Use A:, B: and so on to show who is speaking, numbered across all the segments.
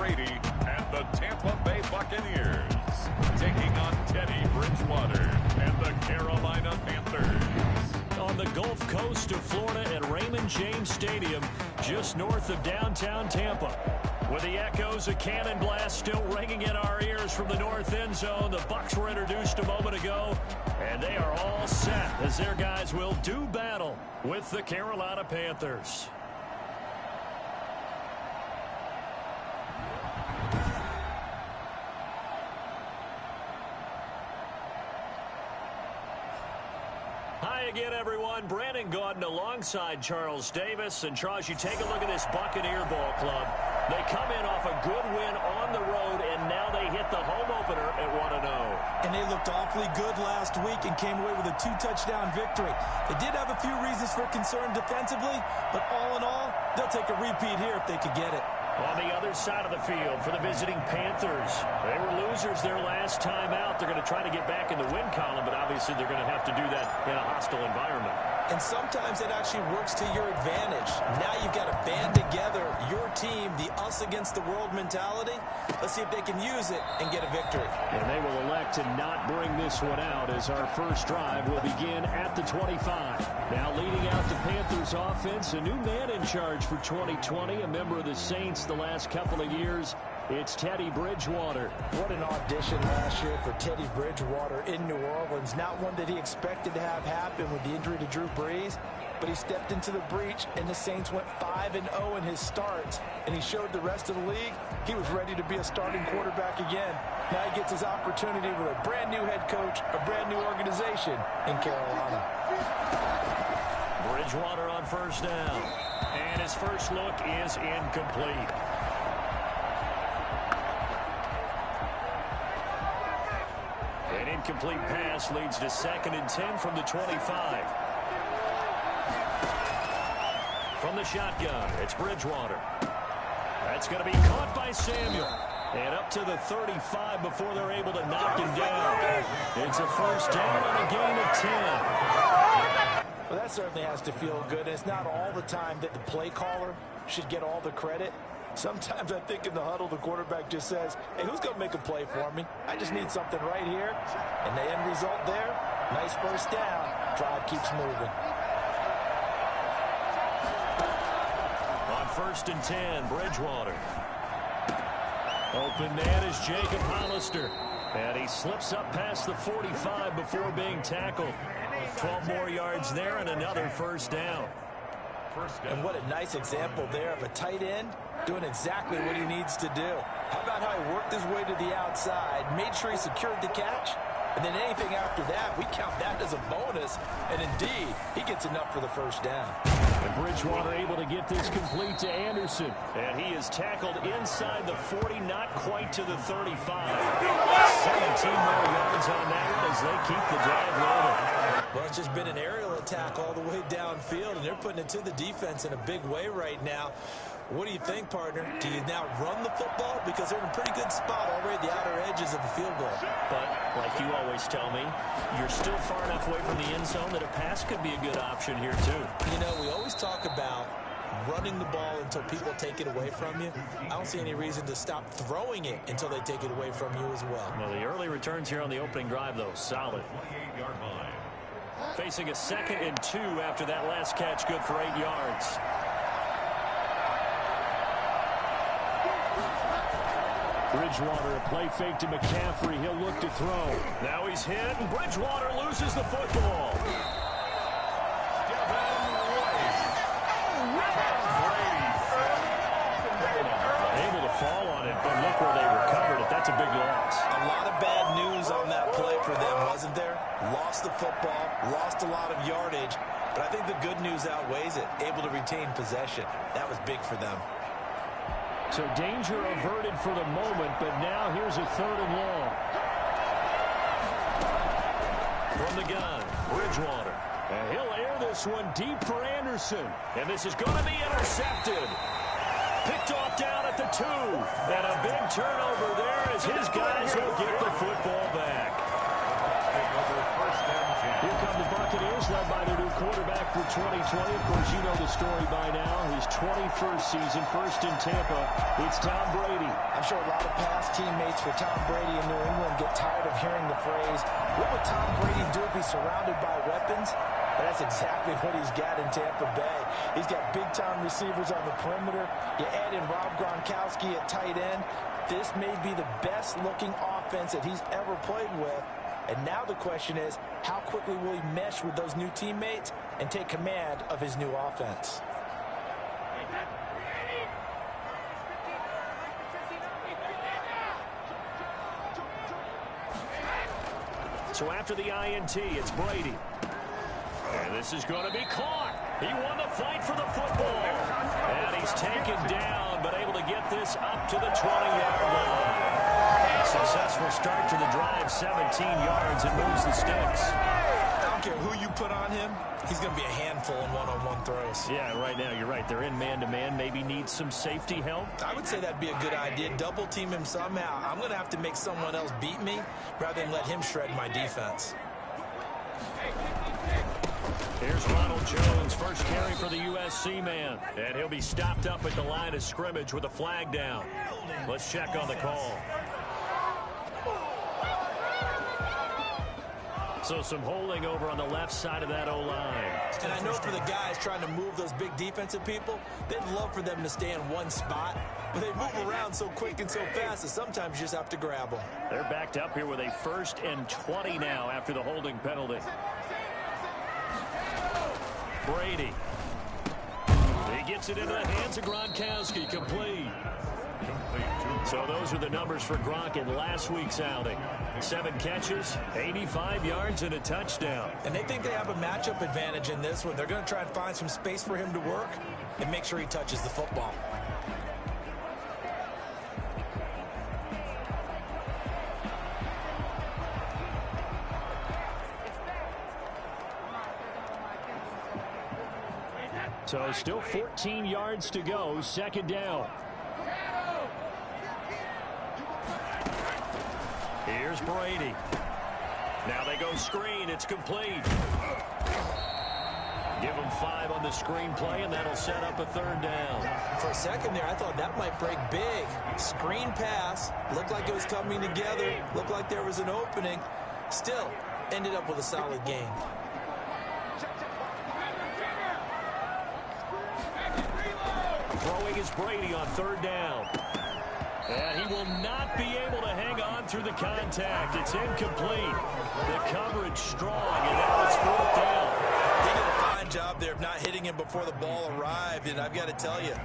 A: Brady and the Tampa Bay Buccaneers, taking on Teddy Bridgewater and the Carolina Panthers.
B: On the Gulf Coast of Florida at Raymond James Stadium, just north of downtown Tampa. With the echoes of cannon blast still ringing in our ears from the north end zone, the Bucs were introduced a moment ago, and they are all set as their guys will do battle with the Carolina Panthers. Hi again, everyone. Brandon Gaudin alongside Charles Davis. And Charles, you take a look at this Buccaneer ball club. They come in off a good win on the road, and now they hit the home opener at 1-0.
C: And they looked awfully good last week and came away with a 2-touchdown victory. They did have a few reasons for concern defensively, but all in all, they'll take a repeat here if they could get it.
B: On the other side of the field for the visiting Panthers, they were losers their last time out. They're going to try to get back in the win column, but obviously they're going to have to do that in a hostile environment.
C: And sometimes it actually works to your advantage. Now you've got to band together your team, the us against the world mentality. Let's see if they can use it and get a victory.
B: And they will elect to not bring this one out as our first drive will begin at the 25. Now leading out the Panthers offense, a new man in charge for 2020, a member of the Saints the last couple of years. It's Teddy Bridgewater.
C: What an audition last year for Teddy Bridgewater in New Orleans. Not one that he expected to have happen with the injury to Drew Brees, but he stepped into the breach, and the Saints went 5-0 in his starts, and he showed the rest of the league he was ready to be a starting quarterback again. Now he gets his opportunity with a brand new head coach, a brand new organization in Carolina.
B: Bridgewater on first down, and his first look is incomplete. An incomplete pass leads to 2nd and 10 from the 25. From the shotgun, it's Bridgewater. That's going to be caught by Samuel. And up to the 35 before they're able to knock him down. It's a first down on a gain of 10.
C: Well, that certainly has to feel good. And it's not all the time that the play caller should get all the credit. Sometimes I think in the huddle, the quarterback just says, hey, who's going to make a play for me? I just need something right here. And the end result there, nice first down. Drive keeps moving.
B: On 1st and 10, Bridgewater. Open man is Jacob Hollister. And he slips up past the 45 before being tackled. 12 more yards there and another first down.
C: And what a nice example there of a tight end doing exactly what he needs to do. How about how he worked his way to the outside, made sure he secured the catch, and then anything after that, we count that as a bonus. And indeed, he gets enough for the first down.
B: And Bridgewater able to get this complete to Anderson. And he is tackled inside the 40, not quite to the 35. 17 more yards on that one as they keep the drive rolling.
C: Well, it's just been an aerial attack all the way downfield, and they're putting it to the defense in a big way right now. What do you think, partner? Do you now run the football? Because they're in a pretty good spot already at the outer edges of the field goal.
B: But, like you always tell me, you're still far enough away from the end zone that a pass could be a good option here, too.
C: You know, we always talk about running the ball until people take it away from you. I don't see any reason to stop throwing it until they take it away from you as well.
B: Well, the early returns here on the opening drive, though, solid. Facing a 2nd and 2 after that last catch, good for 8 yards. Bridgewater, a play fake to McCaffrey. He'll look to throw. Now he's hit, and Bridgewater loses the football. Able to fall on it, but look where they recovered it. That's a big loss.
C: A lot of bad news on that play for them, wasn't there? Lost the football, lost a lot of yardage, but I think the good news outweighs it. Able to retain possession. That was big for them.
B: So danger averted for the moment, but now here's a 3rd and long. From the gun, Bridgewater. And he'll air this one deep for Anderson. And this is going to be intercepted. Picked off down at the 2. And a big turnover there as his guys will get the football back. Here come the Buccaneers Buccaneers led by their new quarterback for 2020. Of course, you know the story by now. His 21st season, first in Tampa. It's Tom Brady.
C: I'm sure a lot of past teammates for Tom Brady in New England get tired of hearing the phrase, what would Tom Brady do if he's surrounded by weapons? And that's exactly what he's got in Tampa Bay. He's got big-time receivers on the perimeter. You add in Rob Gronkowski at tight end. This may be the best-looking offense that he's ever played with. And now the question is, how quickly will he mesh with those new teammates and take command of his new offense?
B: So after the INT, it's Brady. And this is going to be caught. He won the fight for the football. And he's taken down, but able to get this up to the 20-yard line. Successful start to the drive, 17 yards, and moves the sticks.
C: I don't care who you put on him, he's going to be a handful in one-on-one throws.
B: Yeah, right now, you're right. They're in man-to-man, maybe needs some safety help.
C: I would say that'd be a good idea. Double team him somehow. I'm going to have to make someone else beat me rather than let him shred my defense.
B: Here's Ronald Jones, first carry for the USC man. And he'll be stopped up at the line of scrimmage with a flag down. Let's check on the call. So some holding over on the left side of that O-line.
C: And I know for the guys trying to move those big defensive people, they'd love for them to stay in one spot. But they move around so quick and so fast that sometimes you just have to grab them.
B: They're backed up here with a 1st and 20 now after the holding penalty. Brady. He gets it into the hands of Gronkowski. Complete. So those are the numbers for Gronk in last week's outing. 7 catches, 85 yards, and a touchdown.
C: And they think they have a matchup advantage in this one. They're going to try and find some space for him to work and make sure he touches the football.
B: So still 14 yards to go, 2nd down. Here's Brady. Now they go screen. It's complete. Give them 5 on the screen play, and that'll set up a 3rd down.
C: For a second there, I thought that might break big. Screen pass. Looked like it was coming together. Looked like there was an opening. Still, ended up with a solid game.
B: Throwing is Brady on 3rd down. And he will not be able to hang on through the contact. It's incomplete. The coverage strong, and now it's 4th down.
C: He did a fine job there of not hitting him before the ball arrived, and I've got to tell you,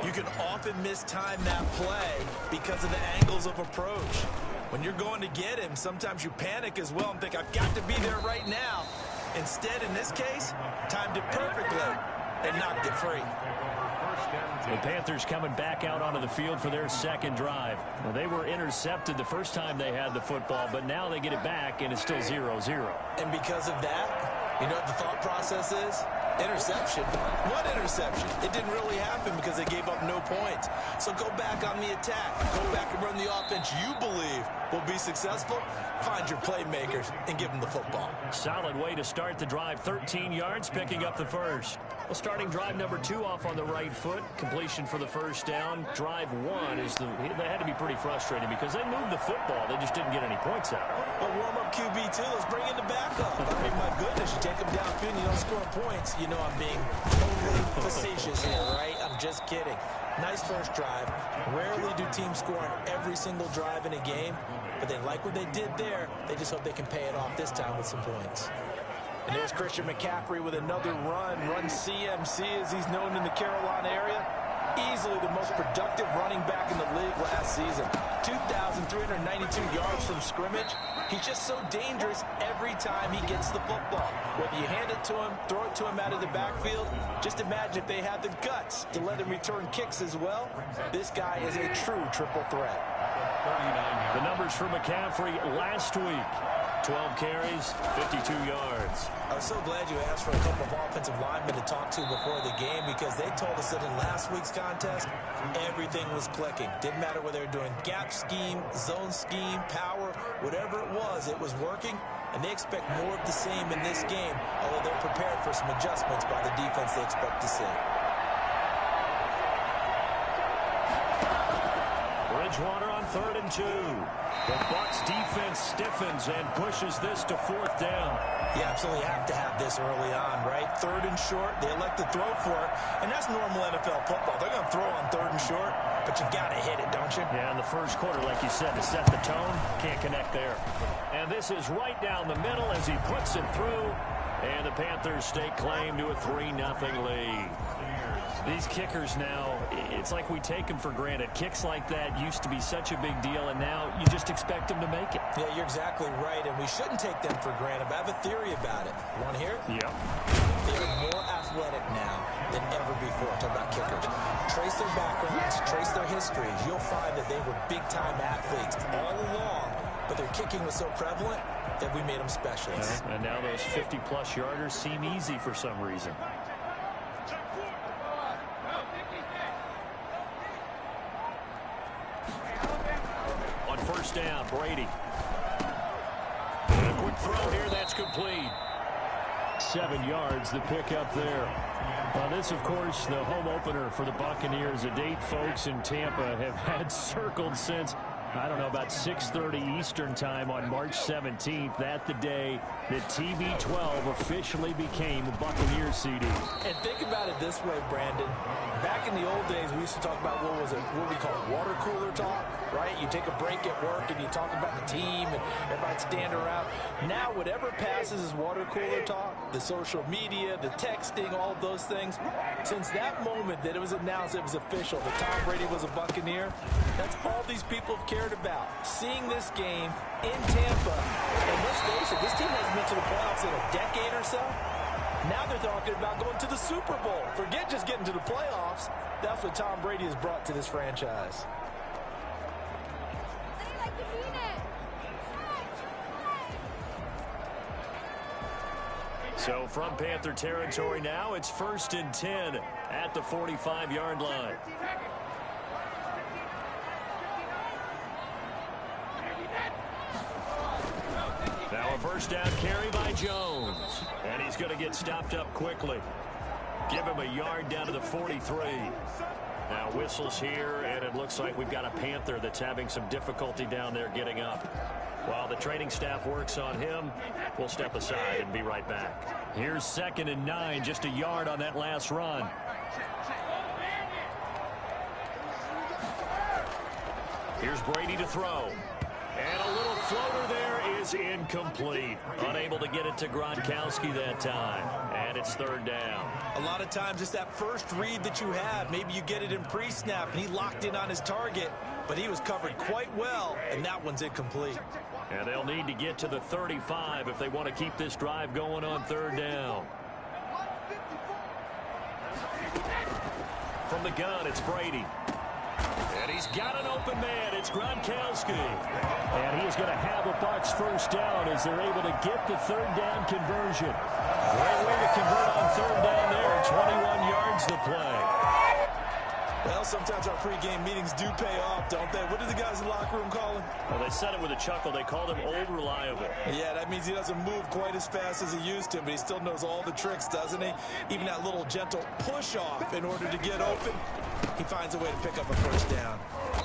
C: you can often mistime that play because of the angles of approach. When you're going to get him, sometimes you panic as well and think, I've got to be there right now. Instead, in this case, timed it perfectly and knocked it free.
B: The Panthers coming back out onto the field for their 2nd drive. Well, they were intercepted the first time they had the football, but now they get it back, and it's still 0-0.
C: And because of that, you know what the thought process is? Interception. What interception? It didn't really happen because they gave up no points. So go back on the attack. Go back and run the offense you believe will be successful. Find your playmakers and give them the football.
B: Solid way to start the drive. 13 yards, picking up the 1st. Well, starting drive number 2 off on the right foot. Completion for the 1st down. Drive 1 is they had to be pretty frustrating because they moved the football. They just didn't get any points out of it.
C: Well, warm up QB2. Let's bring in the backup. I mean, my goodness, you take them downfield and you don't score points. You know I'm being totally facetious here, right? I'm just kidding. Nice first drive. Rarely do teams score on every single drive in a game, but they like what they did there. They just hope they can pay it off this time with some points. And there's Christian McCaffrey with another run CMC as he's known in the Carolina area. Easily the most productive running back in the league last season. 2,392 yards from scrimmage. He's just so dangerous every time he gets the football. Whether you hand it to him, throw it to him out of the backfield, just imagine if they had the guts to let him return kicks as well. This guy is a true triple threat.
B: The numbers for McCaffrey last week. 12 carries, 52 yards.
C: I was so glad you asked for a couple of offensive linemen to talk to before the game, because they told us that in last week's contest, everything was clicking. Didn't matter whether they were doing gap scheme, zone scheme, power, whatever it was working. And they expect more of the same in this game, although they're prepared for some adjustments by the defense they expect to see.
B: Bridgewater on 3rd and 2. The Bucs defense stiffens and pushes this to 4th down.
C: You absolutely have to have this early on, right? 3rd and short, they elect to throw for it, and that's normal NFL football. They're going to throw on 3rd and short, but you've got to hit it, don't you?
B: Yeah, in the first quarter, like you said, to set the tone, can't connect there. And this is right down the middle as he puts it through, and the Panthers stake claim to a 3-0 lead. These kickers now, it's like we take them for granted. Kicks like that used to be such a big deal, and now you just expect them to make it.
C: Yeah, you're exactly right, and we shouldn't take them for granted. But I have a theory about it. You want to hear it?
B: Yep.
C: They're more athletic now than ever before. Talk about kickers. Trace their backgrounds, trace their histories. You'll find that they were big-time athletes all along, but their kicking was so prevalent that we made them specialists.
B: And now those 50-plus yarders seem easy for some reason. On 1st down, Brady. And a quick throw here, that's complete. 7 yards, the pick up there. This, of course, the home opener for the Buccaneers. A date folks in Tampa have had circled since, I don't know, about 6:30 Eastern time on March 17th. That the day that TB12 officially became a Buccaneers CD.
C: And think about it this way, Brandon. Back in the old days, we used to talk about what we call water cooler talk, right? You take a break at work and you talk about the team and everybody'd stand around. Now, whatever passes is water cooler talk, the social media, the texting, all of those things. Since that moment that it was announced it was official, that Tom Brady was a Buccaneer, that's all these people have cared about. Seeing this game in Tampa, and let's face it, this team hasn't been to the playoffs in a decade or so. Now they're talking about going to the Super Bowl. Forget just getting to the playoffs. That's what Tom Brady has brought to this franchise.
B: So from Panther territory now, it's 1st and 10 at the 45-yard line. Now a 1st down carry by Jones. And he's going to get stopped up quickly. Give him a yard down to the 43. Now whistles here, and it looks like we've got a Panther that's having some difficulty down there getting up. While the training staff works on him, we'll step aside and be right back. Here's 2nd and 9, just a yard on that last run. Here's Brady to throw. And a little floater there is incomplete. Unable to get it to Gronkowski that time. And it's 3rd down.
C: A lot of times it's that first read that you have. Maybe you get it in pre-snap and he locked in on his target, but he was covered quite well, and that one's incomplete.
B: And they'll need to get to the 35 if they want to keep this drive going on 3rd down. From the gun, it's Brady. And he's got an open man. It's Gronkowski. And he is going to have a Bucs 1st down as they're able to get the 3rd down conversion. Great way to convert on 3rd down there. 21 yards to play.
C: Well, sometimes our pregame meetings do pay off, don't they? What do the guys in the locker room call him?
B: Well, they said it with a chuckle. They called him Old Reliable.
C: Yeah, that means he doesn't move quite as fast as he used to, but he still knows all the tricks, doesn't he? Even that little gentle push-off in order to get open, he finds a way to pick up a 1st down.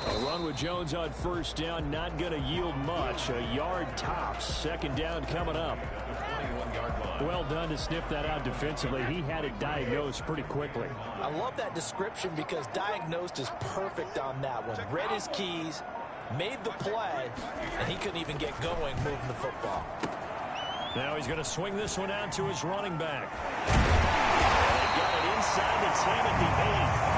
B: A run with Jones on 1st down, not going to yield much. A yard tops. 2nd down coming up. Well done to sniff that out defensively. He had it diagnosed pretty quickly.
C: I love that description because diagnosed is perfect on that one. Read his keys, made the play, and he couldn't even get going moving the football.
B: Now he's going to swing this one out to his running back. They got it inside the 10 at the 8.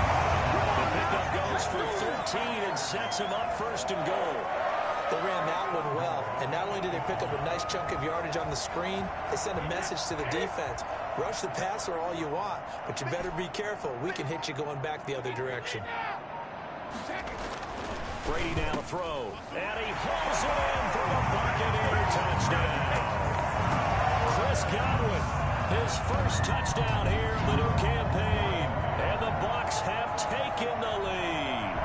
B: The pickup goes for 13 and sets him up 1st and goal.
C: They ran that one well, and not only did they pick up a nice chunk of yardage on the screen, they sent a message to the defense. Rush the passer all you want, but you better be careful. We can hit you going back the other direction.
B: Brady now to throw. And he hauls it in for the Buccaneer touchdown. Chris Godwin, his first touchdown here of the new campaign. And the Bucs have taken the lead.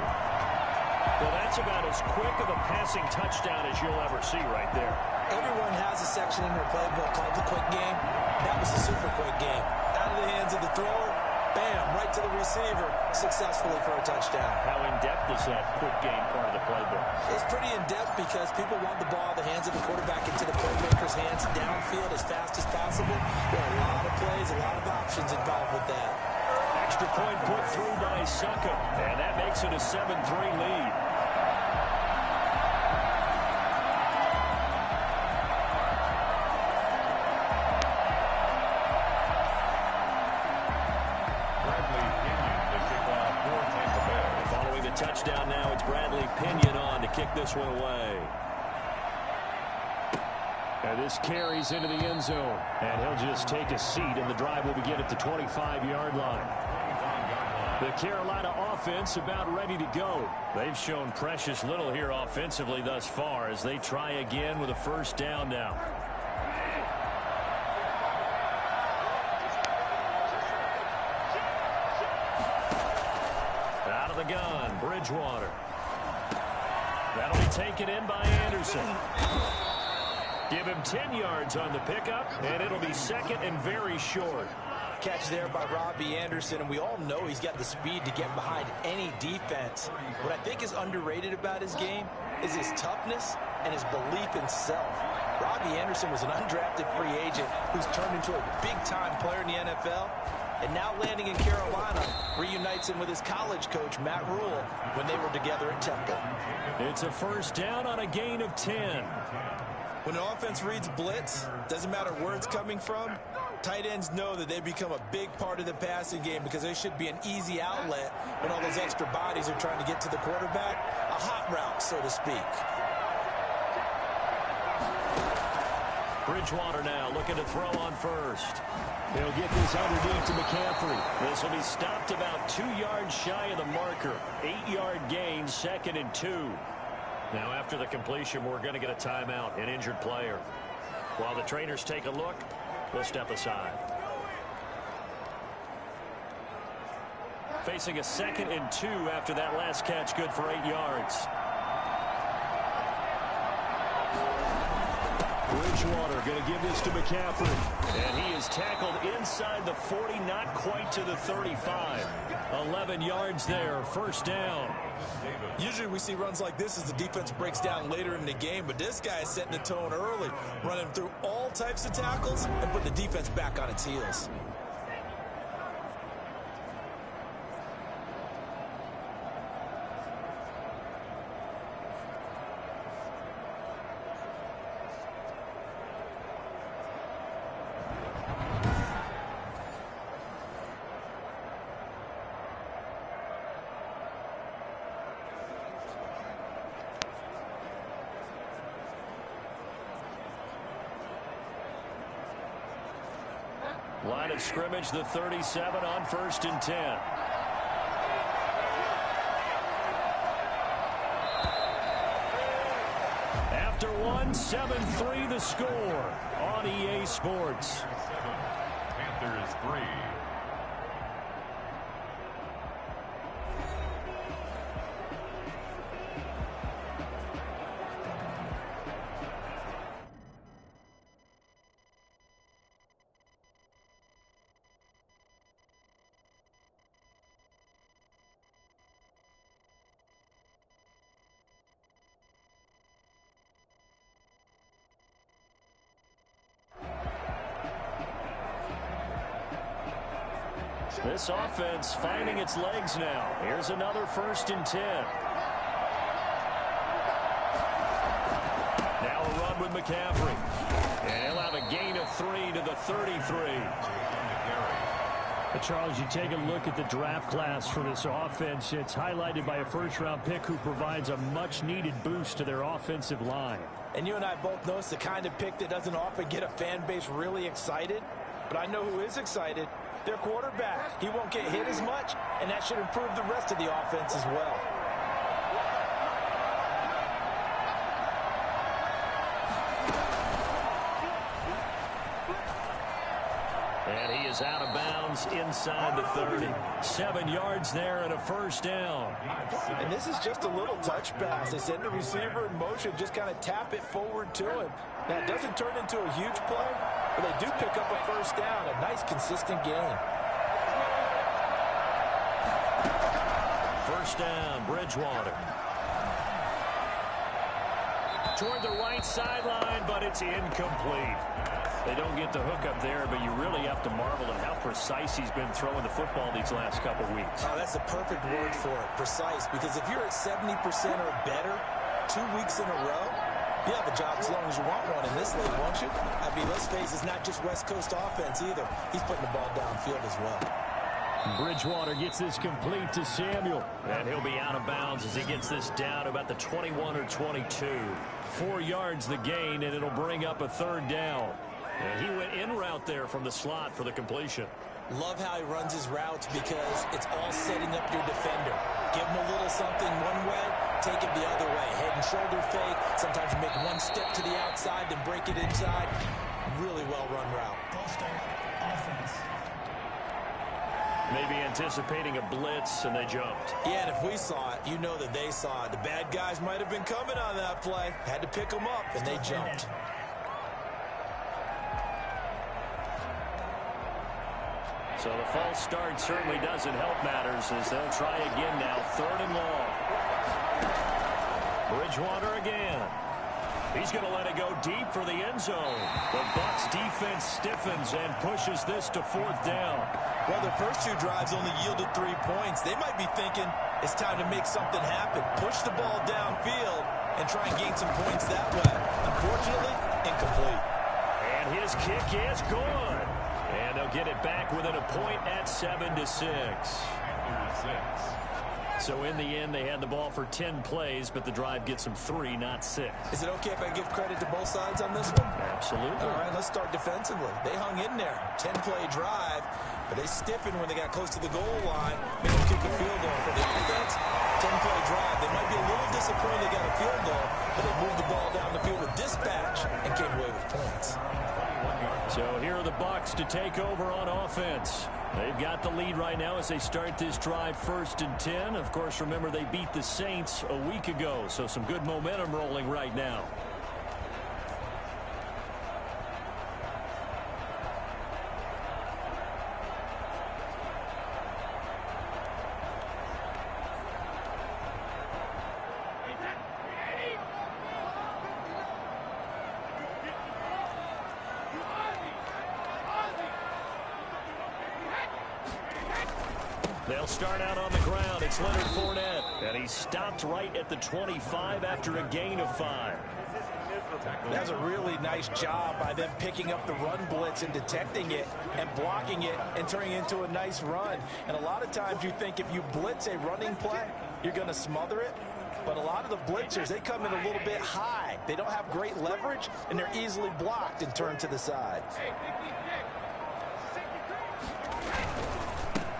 B: Well, that's about as quick of a passing touchdown as you'll ever see right there.
C: Everyone has a section in their playbook called the quick game. That was a super quick game. Out of the hands of the thrower, bam, right to the receiver, successfully for a touchdown.
B: How in-depth is that quick game part of the playbook?
C: It's pretty in-depth because people want the ball in the hands of the quarterback into the playmaker's hands downfield as fast as possible. There are a lot of plays, a lot of options involved with that.
B: Extra point put through by Suckup, and that makes it a 7-3 lead. Touchdown now. It's Bradley Pinion on to kick this one away. And this carries into the end zone. And he'll just take a seat, and the drive will begin at the 25-yard line. The Carolina offense about ready to go. They've shown precious little here offensively thus far as they try again with a first down now. Gun, Bridgewater. That'll be taken in by Anderson. Give him 10 yards on the pickup, and it'll be second and very short.
C: Catch there by Robbie Anderson, and we all know he's got the speed to get behind any defense. What I think is underrated about his game is his toughness and his belief in self. Robbie Anderson was an undrafted free agent who's turned into a big-time player in the NFL. And now landing in Carolina reunites him with his college coach, Matt Rule, when they were together at Temple.
B: It's a first down on a gain of 10.
C: When an offense reads blitz, doesn't matter where it's coming from, tight ends know that they become a big part of the passing game because they should be an easy outlet when all those extra bodies are trying to get to the quarterback. A hot route, so to speak.
B: Bridgewater now looking to throw on first. He'll get this underneath to McCaffrey. This will be stopped about 2 yards shy of the marker. 8-yard gain, 2nd and 2. Now after the completion, we're going to get a timeout, an injured player. While the trainers take a look, we'll step aside. Facing a 2nd and 2 after that last catch, good for 8 yards. Bridgewater going to give this to McCaffrey. And he is tackled inside the 40, not quite to the 35. 11 yards there, first down.
C: Usually we see runs like this as the defense breaks down later in the game, but this guy is setting the tone early, running through all types of tackles and putting the defense back on its heels.
B: Line of scrimmage, the 37 on 1st and 10. After one, 7-3 the score on EA Sports.
A: Panthers 3.
B: This offense finding its legs now. Here's another 1st and 10. Now a run with McCaffrey. And he'll have a gain of 3 to the 33.
D: Charles, you take a look at the draft class for this offense. It's highlighted by a first-round pick who provides a much-needed boost to their offensive line.
C: And you and I both know it's the kind of pick that doesn't often get a fan base really excited. But I know who is excited. Their quarterback. He won't get hit as much, and that should improve the rest of the offense as well.
B: is out of bounds inside the 30. 7 yards there and a first down.
C: And this is just a little touch pass. They send the receiver in motion, just kind of tap it forward to him. Now, it doesn't turn into a huge play, but they do pick up a first down, a nice, consistent gain.
B: First down, Bridgewater. Toward the right sideline, but it's incomplete. They don't get the hook up there, but you really have to marvel at how precise he's been throwing the football these last couple weeks.
C: Oh, that's the perfect word for it, precise, because if you're at 70% or better 2 weeks in a row, you have a job as long as you want one in this league, won't you? I mean, let's face it, it's not just West Coast offense either. He's putting the ball downfield as well.
D: Bridgewater gets this complete to Samuel.
B: And he'll be out of bounds as he gets this down about the 21 or 22. 4 yards the gain, and it'll bring up a third down. And he went in route there from the slot for the completion.
C: Love how he runs his routes because it's all setting up your defender. Give him a little something one way, take it the other way. Head and shoulder fake. Sometimes you make one step to the outside, then break it inside. Really well-run route.
E: Offense.
B: Maybe anticipating a blitz, and they jumped.
C: Yeah, and if we saw it, you know that they saw it. The bad guys might have been coming on that play. Had to pick them up, and they jumped.
B: So the false start certainly doesn't help matters as they'll try again now. 3rd and long. Bridgewater again. He's going to let it go deep for the end zone. The Bucs defense stiffens and pushes this to 4th down.
C: Well, their first 2 drives only yielded 3 points. They might be thinking it's time to make something happen. Push the ball downfield and try and gain some points that way. Unfortunately, incomplete.
B: And his kick is good. And they'll get it back within a point at 7-6. So in the end, they had the ball for 10 plays, but the drive gets them 3, not 6.
C: Is it okay if I give credit to both sides on this one?
B: Absolutely.
C: All right, let's start defensively. They hung in there. 10-play drive, but they stiffened when they got close to the goal line. Made them kick a field goal for the offense. 10-play drive. They might be a little disappointed they got a field goal, but they moved the ball down the field with dispatch and came away with points.
B: So here are the Bucs to take over on offense. They've got the lead right now as they start this drive 1st and 10. Of course, remember they beat the Saints a week ago, so some good momentum rolling right now. They'll start out on the ground. It's Leonard Fournette. And he stopped right at the 25 after a gain of 5.
C: That was a really nice job by them picking up the run blitz and detecting it and blocking it and turning it into a nice run. And a lot of times you think if you blitz a running play, you're going to smother it. But a lot of the blitzers, they come in a little bit high. They don't have great leverage, and they're easily blocked and turned to the side.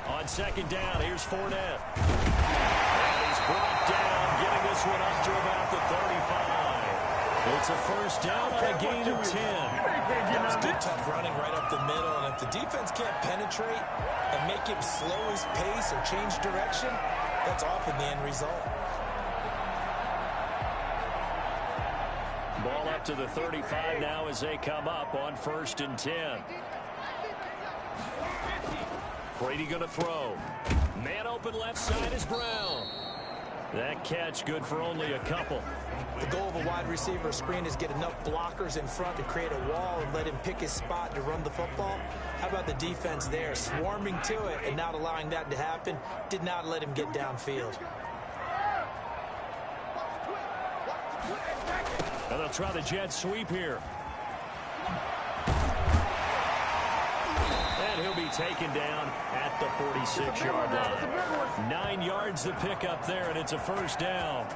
B: On 2nd down, here's Fournette. And he's brought down, getting this one up to about the 35. It's a first down on a gain of 10.
C: That was good, tough running right up the middle. And if the defense can't penetrate and make him slow his pace or change direction, that's often the end result.
B: Ball up to the 35 now as they come up on 1st and 10. Brady going to throw. Man open left side is Brown. That catch good for only a couple.
C: The goal of a wide receiver screen is get enough blockers in front to create a wall and let him pick his spot to run the football. How about the defense there, swarming to it and not allowing that to happen? Did not let him get downfield.
B: And they'll try the jet sweep here. And he'll be taken down at the 46-yard line. 9 yards the pickup there, and it's a first down.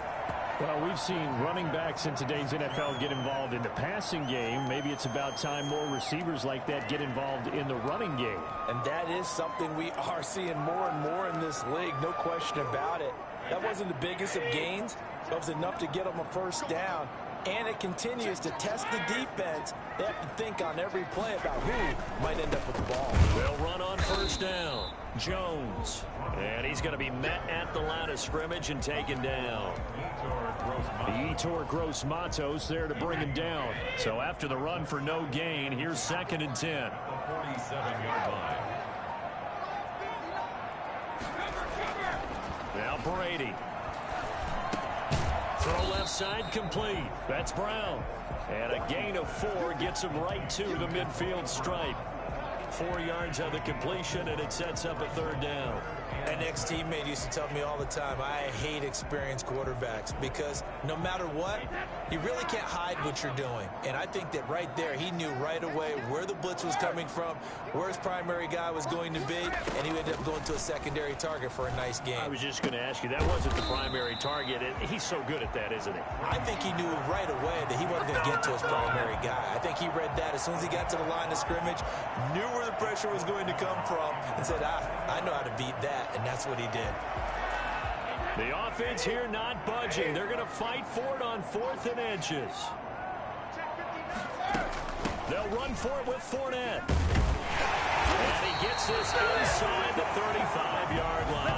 D: Well, we've seen running backs in today's NFL get involved in the passing game. Maybe it's about time more receivers like that get involved in the running game.
C: And that is something we are seeing more and more in this league, no question about it. That wasn't the biggest of gains, but it was enough to get them a first down. And it continues to test the defense. They have to think on every play about who might end up with the ball.
B: They'll run on first down. Jones. And he's going to be met at the line of scrimmage and taken down. Yetur Gross-Matos there to bring him down. So after the run for no gain, here's 2nd and 10.
A: 47-yard line.
B: Now Brady. Throw left side complete. That's Brown. And a gain of 4 gets him right to the midfield stripe. 4 yards on the completion, and it sets up a 3rd down.
C: An ex-teammate used to tell me all the time, I hate experienced quarterbacks because no matter what, you really can't hide what you're doing. And I think that right there, he knew right away where the blitz was coming from, where his primary guy was going to be, and he ended up going to a secondary target for a nice game.
B: I was just going to ask you, that wasn't the primary target. He's so good at that, isn't he?
C: I think he knew right away that he wasn't going to get to his primary guy. I think he read that as soon as he got to the line of scrimmage, knew where the pressure was going to come from, and said, I know how to beat that. And that's what he did.
B: The offense here not budging. They're going to fight for it on 4th and inches. They'll run for it with Fournette. And he gets this inside the 35-yard line.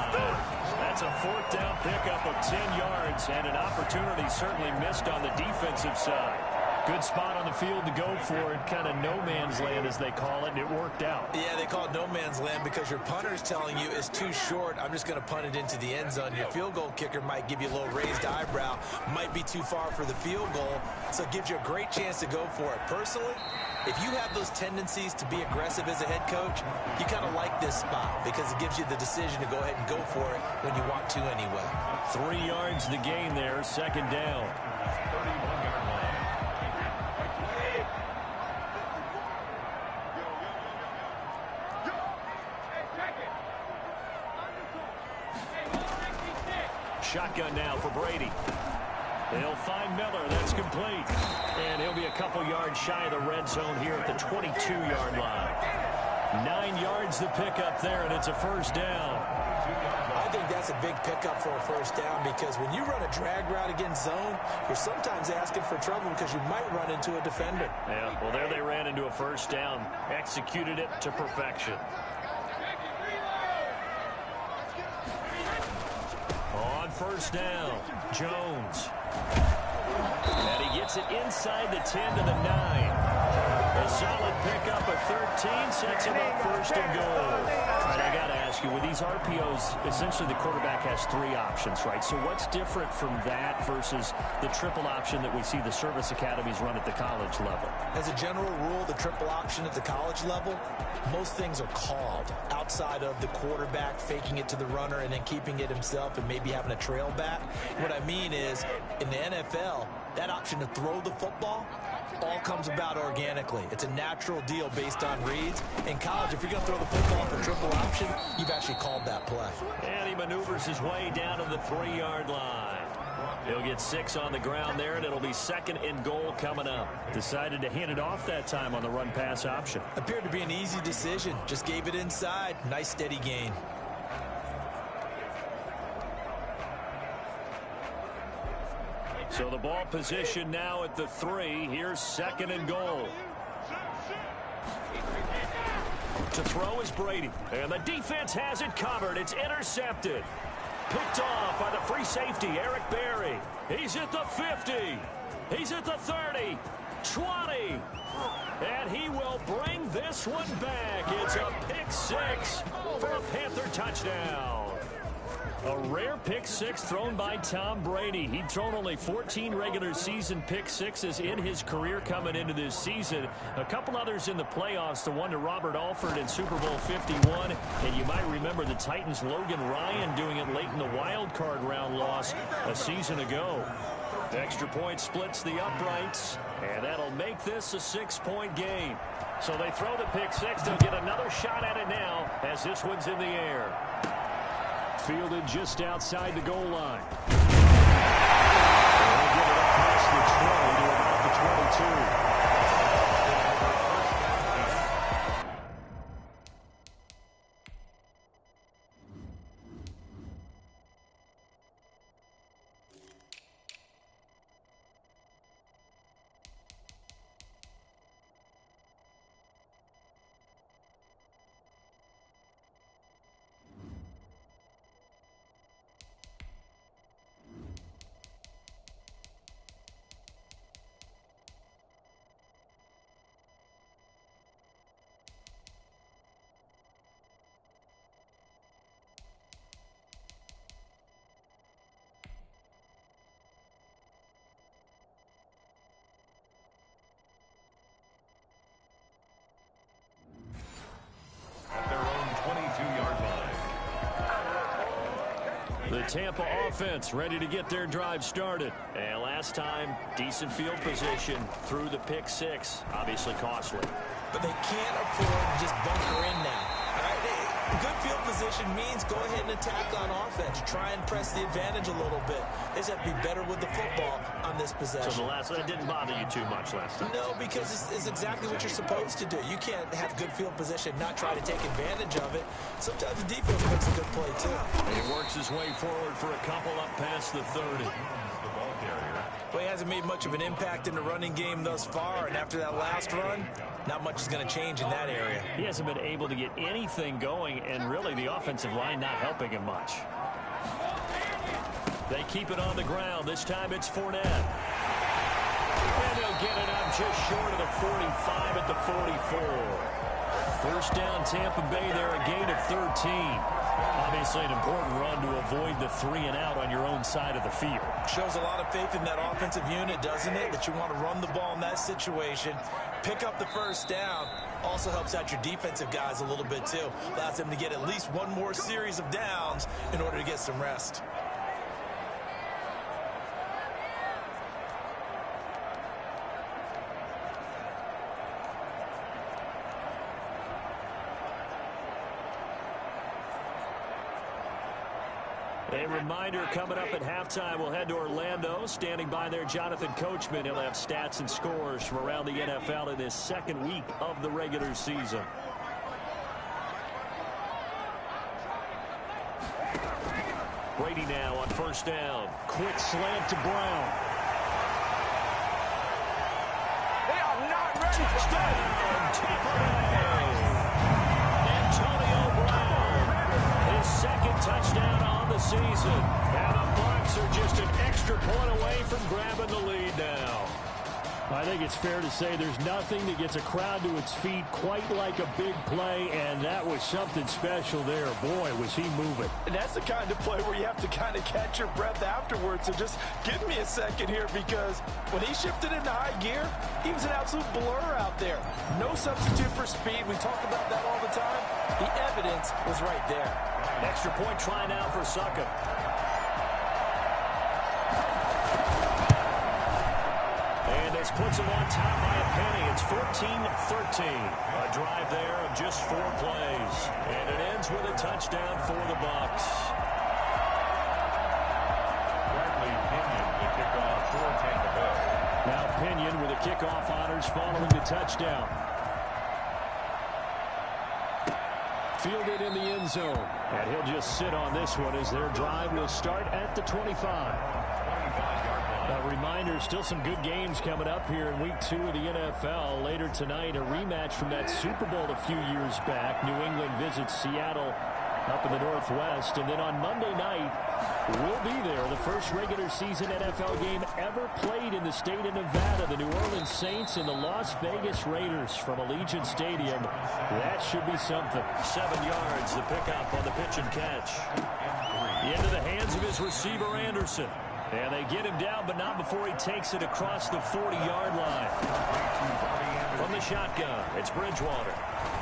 B: That's a 4th down pickup of 10 yards and an opportunity certainly missed on the defensive side. Good spot on the field to go for it, kind of no man's land as they call it, and it worked out.
C: Yeah, they call it no man's land because your punter's telling you it's too short. I'm just going to punt it into the end zone. Your field goal kicker might give you a little raised eyebrow, might be too far for the field goal, so it gives you a great chance to go for it. Personally, if you have those tendencies to be aggressive as a head coach, you kind of like this spot because it gives you the decision to go ahead and go for it when you want to anyway.
B: 3 yards to gain there, 2nd down.
A: 31-yard line.
B: Shotgun now for Brady. They'll find Miller. That's complete. And he'll be a couple yards shy of the red zone here at the 22-yard line. 9 yards to pick up there, and it's a 1st down.
C: I think that's a big pickup for a 1st down because when you run a drag route against zone, you're sometimes asking for trouble because you might run into a defender.
B: Yeah, well, there they ran into a 1st down. Executed it to perfection. On 1st down, Jones. And he gets it inside the 10 to the 9. A solid pickup of 13 sets him up 1st and goal. All right, I got to ask you, with these RPOs, essentially the quarterback has 3 options, right? So what's different from that versus the triple option that we see the service academies run at the college level?
C: As a general rule, the triple option at the college level, most things are called outside of the quarterback faking it to the runner and then keeping it himself and maybe having a trail back. What I mean is, in the NFL, that option to throw the football all comes about organically. It's a natural deal based on reads. In college, if you're going to throw the football for triple option, you've actually called that play.
B: And he maneuvers his way down to the 3-yard line. He'll get 6 on the ground there, and it'll be 2nd and goal coming up. Decided to hand it off that time on the run-pass option.
C: Appeared to be an easy decision. Just gave it inside. Nice, steady gain.
B: So the ball position now at the 3. Here's 2nd and goal. To throw is Brady. And the defense has it covered. It's intercepted. Picked off by the free safety, Eric Berry. He's at the 50. He's at the 30. 20. And he will bring this one back. It's a pick 6 for a Panther touchdown. A rare pick 6 thrown by Tom Brady. He'd thrown only 14 regular season pick 6s in his career coming into this season. A couple others in the playoffs, the one to Robert Alford in Super Bowl 51. And you might remember the Titans' Logan Ryan doing it late in the wild card round loss a season ago. The extra point splits the uprights, and that'll make this a 6-point game. So they throw the pick 6. They'll get another shot at it now as this one's in the air. Fielded just outside the goal line. They'll get it across the 20 to about the 22. The Tampa offense ready to get their drive started. And last time, decent field position through the pick six. Obviously costly.
C: But they can't afford to just bunker in now. All right? Good field position means go ahead and attack on offense. Try and press the advantage a little bit. They just have to be better with the football on this possession.
B: So that didn't bother you too much last time?
C: No, because it's exactly what you're supposed to do. You can't have good field position, not try to take advantage of it. Sometimes the defense makes a good play, too.
B: And he works his way forward for a couple up past the 30.
C: Well, he hasn't made much of an impact in the running game thus far, and after that last run, not much is going to change in that area.
B: He hasn't been able to get anything going, and really the offensive line not helping him much. They keep it on the ground. This time it's Fournette. And they'll get it up just short of the 45 at the 44. First down, Tampa Bay there, a gain of 13. Obviously an important run to avoid the 3 and out on your own side of the field.
C: Shows a lot of faith in that offensive unit, doesn't it? That you want to run the ball in that situation. Pick up the first down. Also helps out your defensive guys a little bit, too. Allows them to get at least one more series of downs in order to get some rest.
B: A reminder coming up at halftime, we'll head to Orlando. Standing by there, Jonathan Coachman. He'll have stats and scores from around the NFL in this second week of the regular season. Brady now on first down.
D: Quick slant to Brown.
C: They are not ready to stay.
B: Antonio Brown, his second touchdown on the season. And the Bucs are just an extra point away from grabbing the lead now.
D: I think it's fair to say there's nothing that gets a crowd to its feet quite like a big play, and that was something special there. Boy, was he moving.
C: And that's the kind of play where you have to kind of catch your breath afterwards. So just give me a second here, because when he shifted into high gear, he was an absolute blur out there. No substitute for speed. We talk about that all the time. The evidence was right there.
B: Extra point try now for Suckup. And this puts him on top by a penny. It's 14-13. A drive there of just 4 plays. And it ends with a touchdown for the Bucs.
D: Now Pinion with a kickoff honors following the touchdown. Fielded in the end zone. And he'll just sit on this one as their drive will start at the 25. A reminder, still some good games coming up here in Week 2 of the NFL. Later tonight, a rematch from that Super Bowl a few years back. New England visits Seattle up in the Northwest. And then on Monday night, we'll be there. The first regular season NFL game ever played in the state of Nevada. The New Orleans Saints and the Las Vegas Raiders from Allegiant Stadium. That should be something.
B: 7 yards, the pickup on the pitch and catch. Into the hands of his receiver, Anderson. And they get him down, but not before he takes it across the 40-yard line. From the shotgun, it's Bridgewater.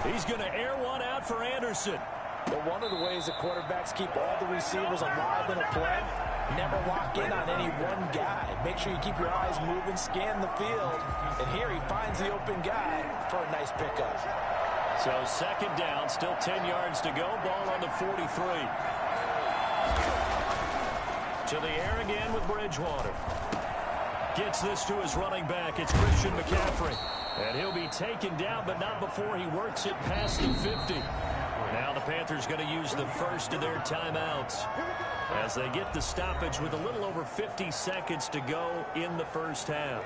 B: He's going to air one out for Anderson.
C: But one of the ways that quarterbacks keep all the receivers alive in a play, never lock in on any one guy. Make sure you keep your eyes moving, scan the field. And here he finds the open guy for a nice pickup.
B: So second down, still 10 yards to go. Ball on the 43. To the air again with Bridgewater. Gets this to his running back. It's Christian McCaffrey. And he'll be taken down, but not before he works it past the 50. Now the Panthers going to use the first of their timeouts as they get the stoppage with a little over 50 seconds to go in the first half.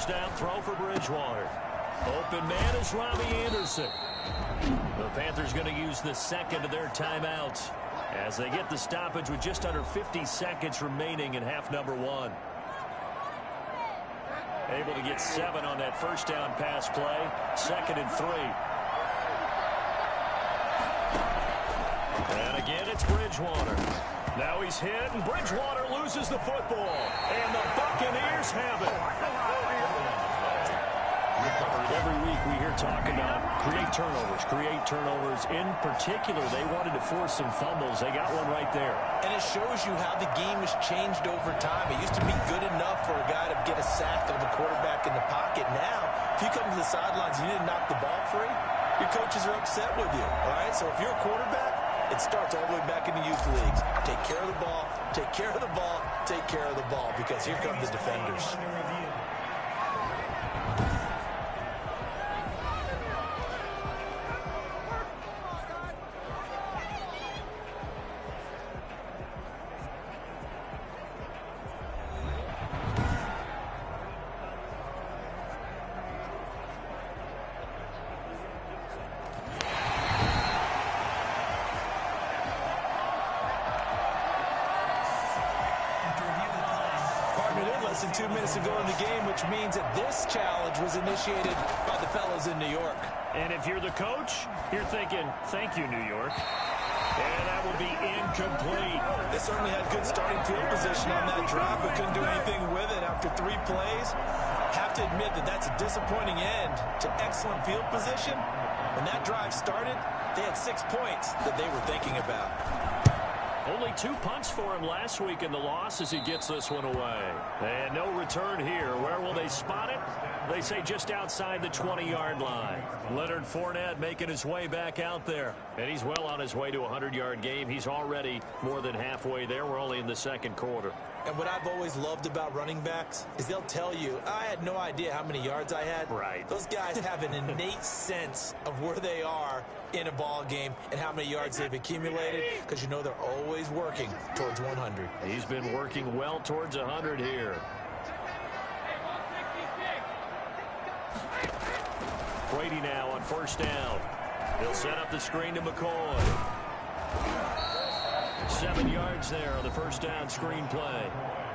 B: Down throw for Bridgewater. Open man is Robbie Anderson. The Panthers going to use the second of their timeouts as they get the stoppage with just under 50 seconds remaining in half number 1. Able to get 7 on that first down pass play. 2nd and 3. And again, it's Bridgewater. Now he's hit, and Bridgewater loses the football. And the Buccaneers have it. Every week we hear talk about create turnovers. In particular, they wanted to force some fumbles. They got one right there.
C: And it shows you how the game has changed over time. It used to be good enough for a guy to get a sack of the quarterback in the pocket. Now, if you come to the sidelines and you didn't knock the ball free, your coaches are upset with you. All right? So if you're a quarterback, it starts all the way back in the youth leagues. Take care of the ball, take care of the ball, take care of the ball, because here come the defenders. Less than 2 minutes ago in the game, which means that this challenge was initiated by the fellas in New York.
B: And if you're the coach, you're thinking, thank you, New York. And that will be incomplete.
C: They certainly had good starting field position on that drive, but couldn't do anything with it after 3 plays. Have to admit that that's a disappointing end to excellent field position. When that drive started, they had 6 points that they were thinking about.
B: Only 2 punts for him last week in the loss as he gets this one away. And no return here. Where will they spot it? They say just outside the 20-yard line. Leonard Fournette making his way back out there. And he's well on his way to a 100-yard game. He's already more than halfway there. We're only in the second quarter.
C: And what I've always loved about running backs is they'll tell you, I had no idea how many yards I had.
B: Right.
C: Those guys have an innate sense of where they are in a ball game and how many yards they've accumulated, because you know they're always working towards 100.
B: He's been working well towards 100 here. Brady now on first down. He'll set up the screen to McCoy. 7 yards there on the first down screen play.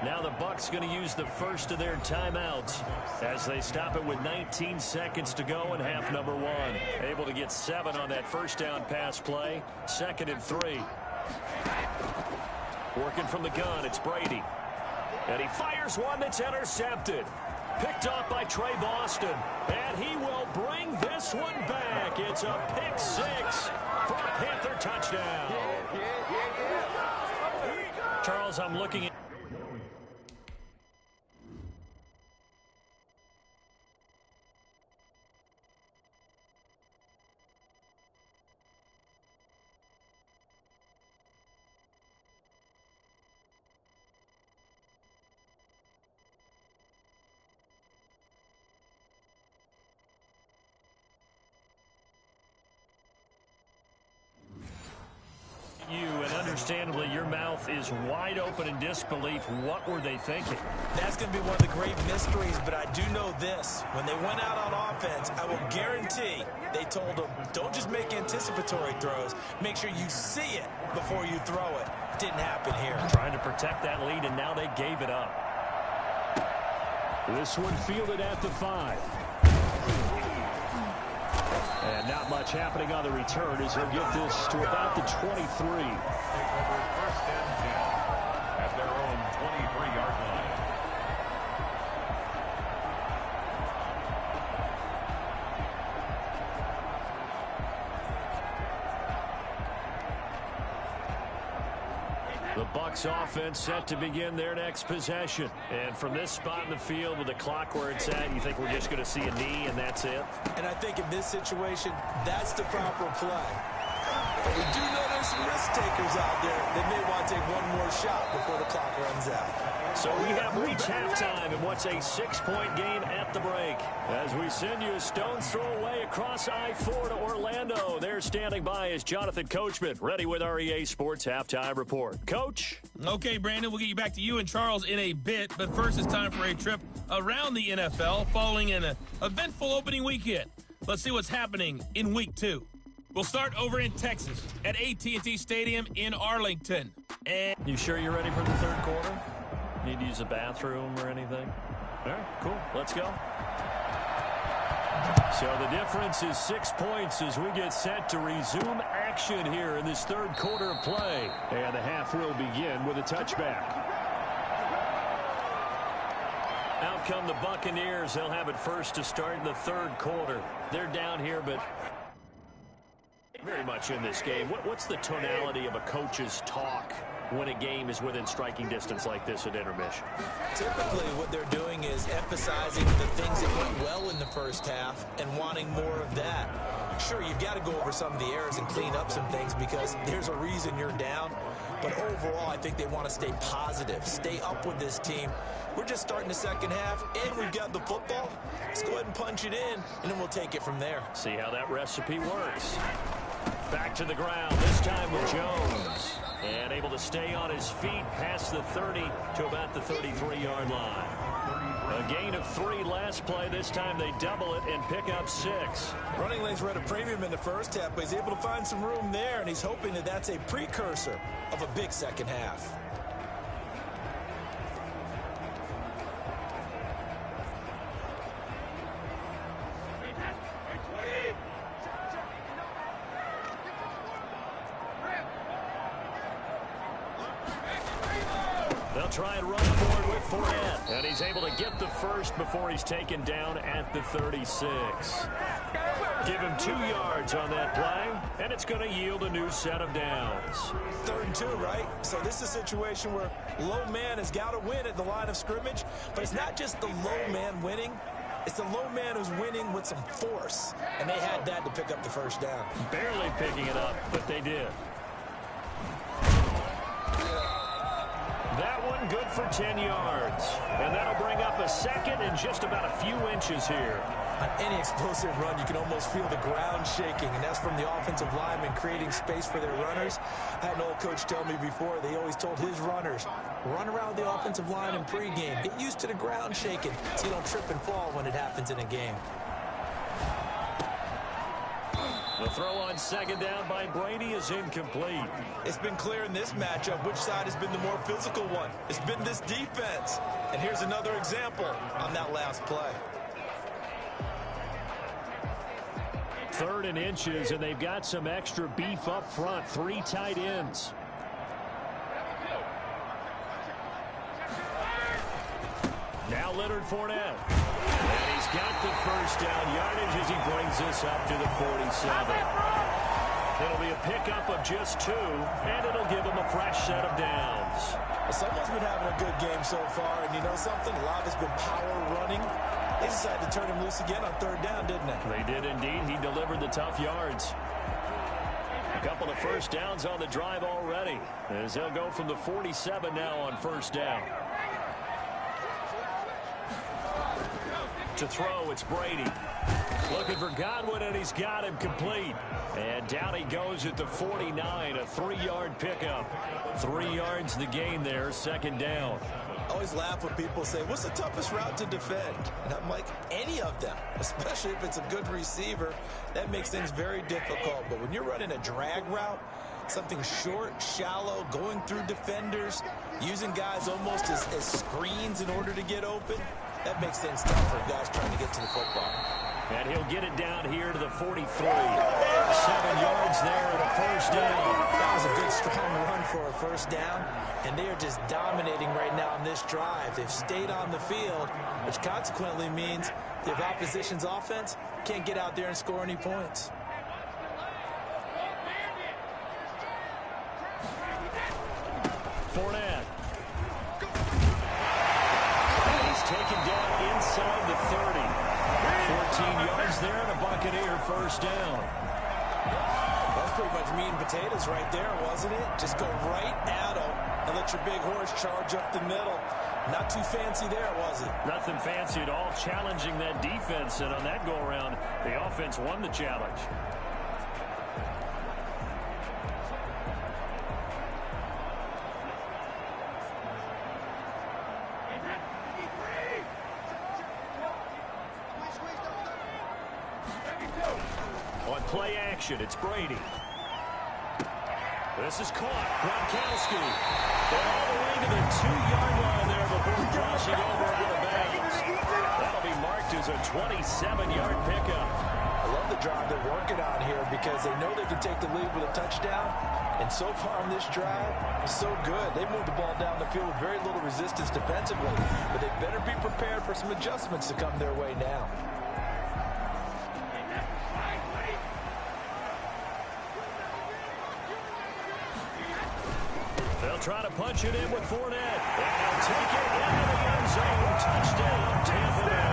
B: Now the Bucs going to use the first of their timeouts as they stop it with 19 seconds to go in half number 1. Able to get 7 on that first down pass play. 2nd and 3. Working from the gun, it's Brady. And he fires one that's intercepted. Picked off by Trey Boston. And he will bring this one back. It's a pick 6 for a Panther touchdown. Charles, I'm looking at... you, and understandably your mouth is wide open in disbelief. What were they thinking?
C: That's going to be one of the great mysteries, but I do know this. When they went out on offense, I will guarantee they told them, don't just make anticipatory throws. Make sure you see it before you throw it. Didn't happen here.
B: Trying to protect that lead, and now they gave it up.
D: This one fielded at the 5. And not much happening on the return as he'll get this to about the 23.
A: Take over first and 10 at their own 23-yard line.
B: The Bucs offense set to begin their next possession. And from this spot in the field with the clock where it's at, you think we're just going to see a knee and that's it?
C: And I think in this situation, that's the proper play. But we do know there's some risk takers out there that may want to take one more shot before the clock runs out.
B: So we have reached halftime in what's a 6-point game at the break. As we send you a stone's throw away across I-4 to Orlando. There standing by is Jonathan Coachman, ready with our EA Sports Halftime Report. Coach?
F: Okay, Brandon, we'll get you back to you and Charles in a bit. But first, it's time for a trip around the NFL following an eventful opening weekend. Let's see what's happening in Week 2. We'll start over in Texas at AT&T Stadium in Arlington. And
B: you sure you're ready for the third quarter? Need to use a bathroom or anything? All right, cool. Let's go. So the difference is 6 points as we get set to resume action here in this third quarter of play.
D: And the half will begin with a touchback.
B: Out come the Buccaneers. They'll have it first to start in the third quarter. They're down here, but very much in this game. What's the tonality of a coach's talk when a game is within striking distance like this at intermission?
C: Typically, what they're doing is emphasizing the things that went well in the first half and wanting more of that. Sure, you've got to go over some of the errors and clean up some things because there's a reason you're down. But overall, I think they want to stay positive, stay up with this team. We're just starting the second half, and we've got the football. Let's go ahead and punch it in, and then we'll take it from there.
B: See how that recipe works. Back to the ground, this time with Jones. And able to stay on his feet past the 30 to about the 33-yard line. A gain of 3 last play. This time they double it and pick up 6.
C: Running lanes were at a premium in the first half, but he's able to find some room there, and he's hoping that that's a precursor of a big second half.
B: They'll try and run forward with Fournette. And he's able to get the first before he's taken down at the 36. Give him 2 yards on that play, and it's going to yield a new set of downs.
C: 3rd and 2, right? So this is a situation where low man has got to win at the line of scrimmage, but it's not just the low man winning. It's the low man who's winning with some force, and they had that to pick up the first down.
B: Barely picking it up, but they did. That one good for 10 yards. And that'll bring up a second and just about a few inches here.
C: On any explosive run, you can almost feel the ground shaking, and that's from the offensive linemen creating space for their runners. I had an old coach tell me before, they always told his runners, run around the offensive line in pregame. Get used to the ground shaking so you don't trip and fall when it happens in a game.
B: The throw on second down by Brady is incomplete.
C: It's been clear in this matchup which side has been the more physical one. It's been this defense. And here's another example on that last play.
B: 3rd and inches, and they've got some extra beef up front. 3 tight ends. Now Leonard Fournette. And he's got the first down yardage as he brings this up to the 47. It'll be a pickup of just 2, and it'll give him a fresh set of downs.
C: Well, someone's been having a good game so far, and you know something? A lot has been power running. They decided to turn him loose again on 3rd down, didn't they?
B: They did indeed. He delivered the tough yards. A couple of first downs on the drive already, as they'll go from the 47 now on 1st down. To throw, it's Brady. Looking for Godwin, and he's got him complete. And down he goes at the 49, a 3-yard pickup. 3 yards the gain there, 2nd down.
C: I always laugh when people say, what's the toughest route to defend? And I'm like, any of them, especially if it's a good receiver. That makes things very difficult. But when you're running a drag route, something short, shallow, going through defenders, using guys almost as screens in order to get open, that makes things tough for guys trying to get to the football.
B: And he'll get it down here to the 43. 7 yards there and a first down.
C: That was a good, strong run for a first down. And they are just dominating right now on this drive. They've stayed on the field, which consequently means the opposition's offense can't get out there and score any points.
B: Fournette. He's taken down inside the 30. 14 yards there and a Buccaneer first down.
C: That's pretty much meat and potatoes right there, wasn't it? Just go right at them and let your big horse charge up the middle. Not too fancy there, was it?
B: Nothing fancy at all, challenging that defense, and on that go-around, the offense won the challenge. On play action, it's Brady. This is caught. Gronkowski. All the way to the 2-yard line there before crossing over out of bounds. That'll be marked as is a 27-yard pickup.
C: I love the drive they're working on here because they know they can take the lead with a touchdown. And so far on this drive, so good. They moved the ball down the field with very little resistance defensively. But they better be prepared for some adjustments to come their way now.
B: They'll try to punch it in with Fournette. And they'll take it into the end zone. Touchdown, Tampa Bay.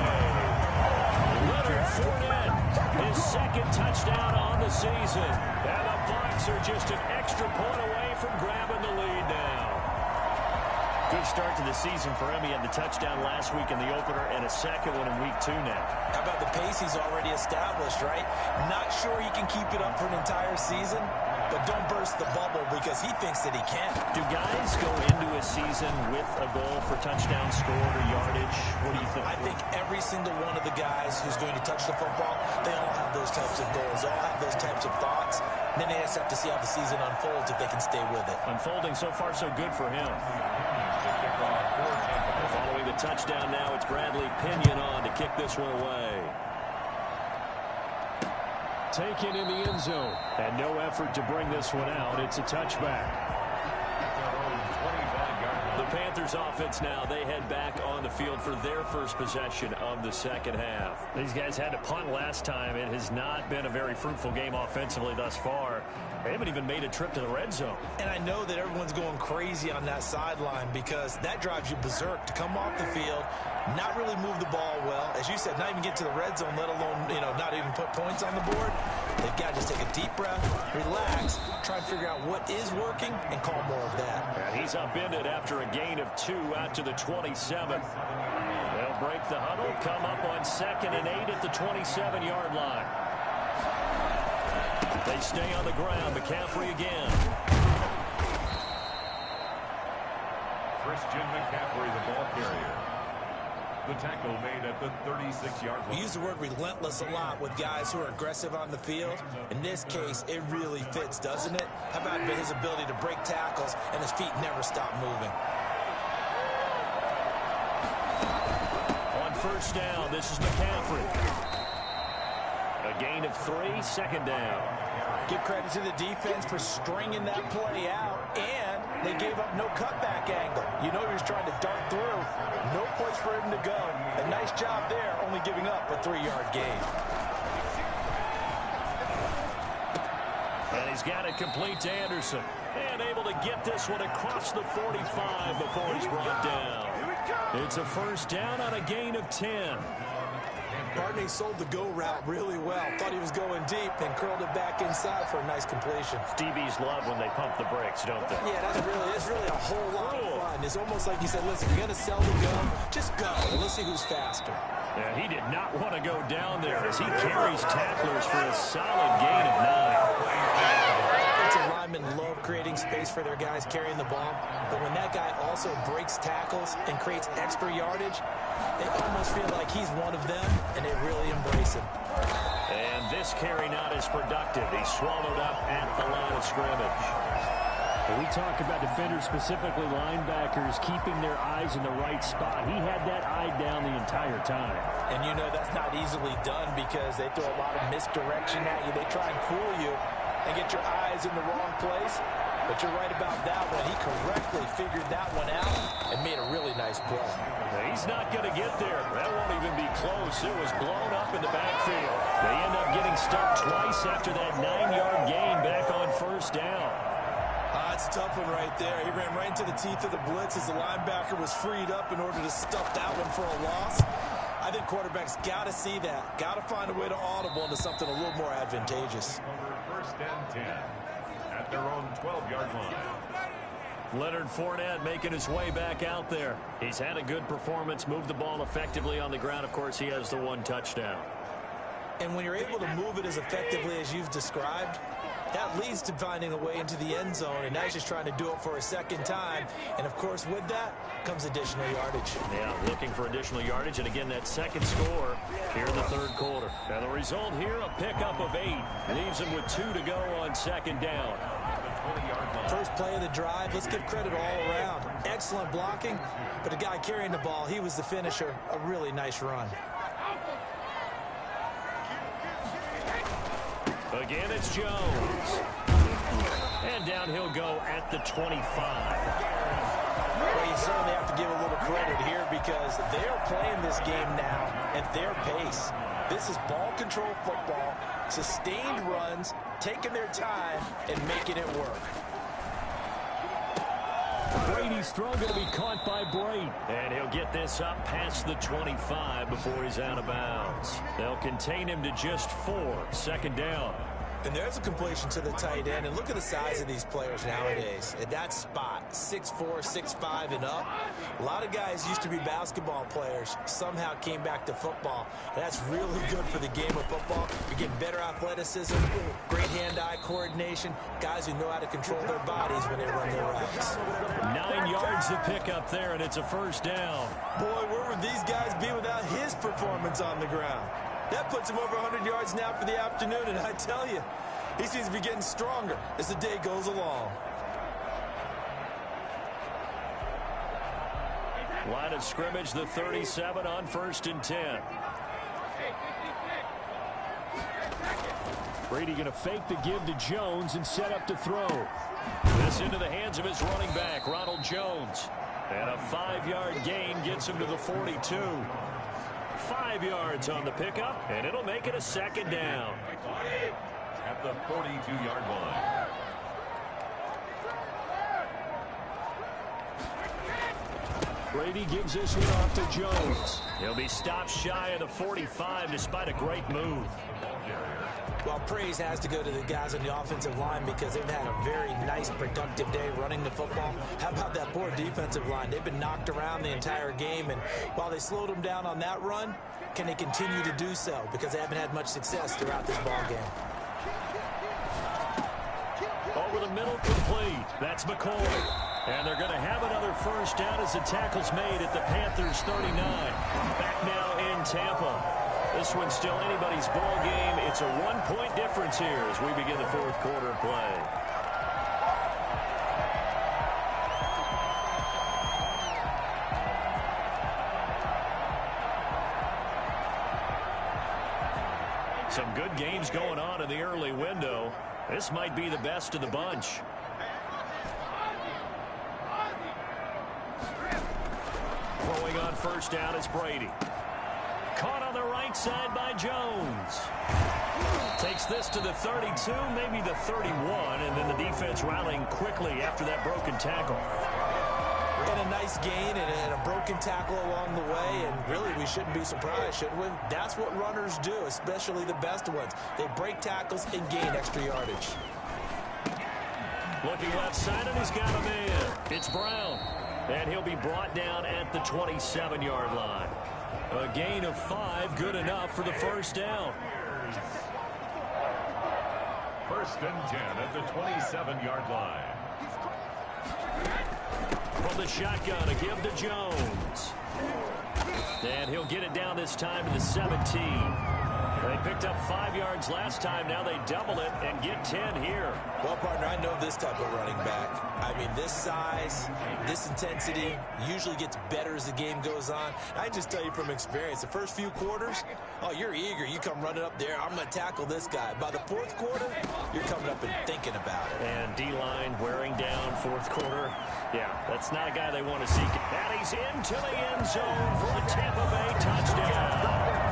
B: Leonard Fournette, his second touchdown on the season. And the Bucs are just an extra point away from grabbing the lead now. Good start to the season for him. He had the touchdown last week in the opener and a second one in week 2 now.
C: How about the pace he's already established, right? Not sure he can keep it up for an entire season, but don't burst the bubble because he thinks that he can.
B: Do guys go into a season with a goal for touchdown scored or yardage? What do you think?
C: I think every single one of the guys who's going to touch the football, they all have those types of goals. They all have those types of thoughts. And then they just have to see how the season unfolds if they can stay with it.
B: Unfolding so far so good for him. Following the touchdown now, it's Bradley Pinion on to kick this one away.
D: Taken in the end zone. And no effort to bring this one out. It's a touchback.
B: The Panthers offense now, they head back on the field for their first possession of the second half.
D: These guys had to punt last time. It has not been a very fruitful game offensively thus far. They haven't even made a trip to the red zone.
C: And I know that everyone's going crazy on that sideline because that drives you berserk to come off the field, not really move the ball well. As you said, not even get to the red zone, let alone, not even put points on the board. They've got to just take a deep breath, relax, try and figure out what is working, and call more of that.
B: And he's upended after a gain of 2 out to the 27. They'll break the huddle, come up on 2nd and 8 at the 27-yard line. They stay on the ground. McCaffrey again.
A: Christian McCaffrey, the ball carrier. The tackle made at the 36-yard line.
C: We use the word relentless a lot with guys who are aggressive on the field. In this case, it really fits, doesn't it? How about his ability to break tackles and his feet never stop moving?
B: On first down, this is McCaffrey. A gain of 3, 2nd down.
C: Give credit to the defense for stringing that play out, and they gave up no cutback angle. You know he was trying to dart through. No place for him to go. A nice job there, only giving up a 3-yard gain.
B: And he's got it complete to Anderson. And able to get this one across the 45 before he's brought down. It's a first down on a gain of 10.
C: Barney sold the go route really well. Thought he was going deep, then curled it back inside for a nice completion.
B: DBs love when they pump the brakes, don't they?
C: Yeah, that's really a whole lot of fun. It's almost like he said, listen, you're going to sell the go, just go, and let's see who's faster.
B: Yeah, he did not want to go down there as he carries tacklers for a solid gain of 9.
C: Defensive linemen love creating space for their guys carrying the ball, but when that guy also breaks tackles and creates extra yardage, they almost feel like he's one of them, and they really embrace him.
B: And this carry not as productive. He's swallowed up at the line of scrimmage.
D: We talk about defenders, specifically linebackers, keeping their eyes in the right spot. He had that eye down the entire time.
C: And that's not easily done because they throw a lot of misdirection at you. They try and fool you and get your eyes in the wrong place. But you're right about that one. He correctly figured that one out and made a really nice play.
B: He's not going to get there. That won't even be close. It was blown up in the backfield. They end up getting stuck twice after that 9-yard gain back on first down.
C: That's a tough one right there. He ran right into the teeth of the blitz as the linebacker was freed up in order to stuff that one for a loss. I think quarterbacks got to see that. Got to find a way to audible into something a little more advantageous.
A: First and 10 at their own 12-yard line.
B: Leonard Fournette making his way back out there. He's had a good performance, moved the ball effectively on the ground. Of course, he has the 1 touchdown.
C: And when you're able to move it as effectively as you've described, that leads to finding a way into the end zone, and now he's just trying to do it for a second time. And, of course, with that comes additional yardage.
B: Yeah, looking for additional yardage, and again, that second score here in the third quarter. And the result here, a pickup of 8. Leaves him with 2 to go on second down.
C: First play of the drive, let's give credit all around. Excellent blocking, but the guy carrying the ball, he was the finisher. A really nice run.
B: Again, it's Jones. And down he'll go at the 25.
C: Well, you certainly have to give a little credit here because they're playing this game now at their pace. This is ball control football, sustained runs, taking their time, and making it work.
D: Brady's throw going to be caught by Braid.
B: And he'll get this up past the 25 before he's out of bounds. They'll contain him to just 4, second down.
C: And there's a completion to the tight end. And look at the size of these players nowadays. At that spot, 6'4", 6'5", and up. A lot of guys used to be basketball players. Somehow came back to football. That's really good for the game of football. You get better athleticism, great hand-eye coordination. Guys who know how to control their bodies when they run their routes.
B: 9 yards to pick up there, and it's a first down.
C: Boy, where would these guys be without his performance on the ground? That puts him over 100 yards now for the afternoon, and I tell you, he seems to be getting stronger as the day goes along.
B: Line of scrimmage, the 37 on 1st and 10.
D: Brady going to fake the give to Jones and set up to throw.
B: This into the hands of his running back, Ronald Jones. And a 5-yard gain gets him to the 42. 5 yards on the pickup, and it'll make it a second down.
A: At the 42-yard line.
D: Brady gives this one off to Jones.
B: He'll be stopped shy of the 45 despite a great move.
C: Well, praise has to go to the guys on the offensive line because they've had a very nice, productive day running the football. How about that poor defensive line? They've been knocked around the entire game, and while they slowed them down on that run, can they continue to do so? Because they haven't had much success throughout this ball game.
B: Over the middle, complete. That's McCoy. And they're going to have another first down as the tackle's made at the Panthers' 39. Back now in Tampa. This one's still anybody's ball game. It's a 1-point difference here as we begin the fourth quarter play. Some good games going on in the early window. This might be the best of the bunch. Throwing on first down is Brady. Caught on the right side by Jones. Takes this to the 32, maybe the 31, and then the defense rallying quickly after that broken tackle.
C: And a nice gain and a broken tackle along the way, and really we shouldn't be surprised, should we? That's what runners do, especially the best ones. They break tackles and gain extra yardage.
B: Looking left side, and he's got a man. It's Brown. And he'll be brought down at the 27-yard line. A gain of 5, good enough for the first down.
A: 1st and 10 at the 27-yard line.
B: From the shotgun, a give to Jones. And he'll get it down this time to the 17. They picked up 5 yards last time. Now they double it and get 10 here.
C: Well, partner, I know this type of running back. I mean, this size, this intensity usually gets better as the game goes on. I just tell you from experience, the first few quarters, oh, you're eager. You come running up there. I'm going to tackle this guy. By the 4th quarter, you're coming up and thinking about it.
B: And D-line wearing down 4th quarter. Yeah, that's not a guy they want to see. And he's into the end zone for the Tampa Bay touchdown.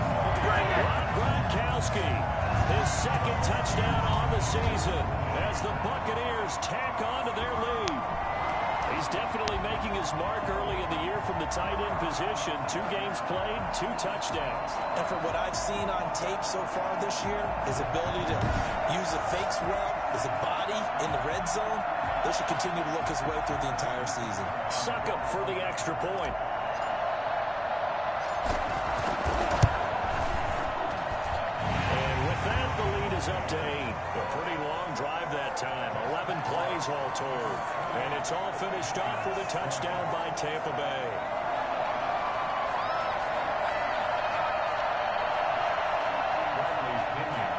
B: Gronkowski, his 2nd touchdown on the season as the Buccaneers tack on to their lead. He's definitely making his mark early in the year from the tight end position. 2 games played, 2 touchdowns.
C: And from what I've seen on tape so far this year, his ability to use the fakes well, his body in the red zone, they should continue to look his way through the entire season.
B: Suck up for the extra point. Up to 8. A pretty long drive that time. 11 plays all told. And it's all finished off with a touchdown by Tampa Bay.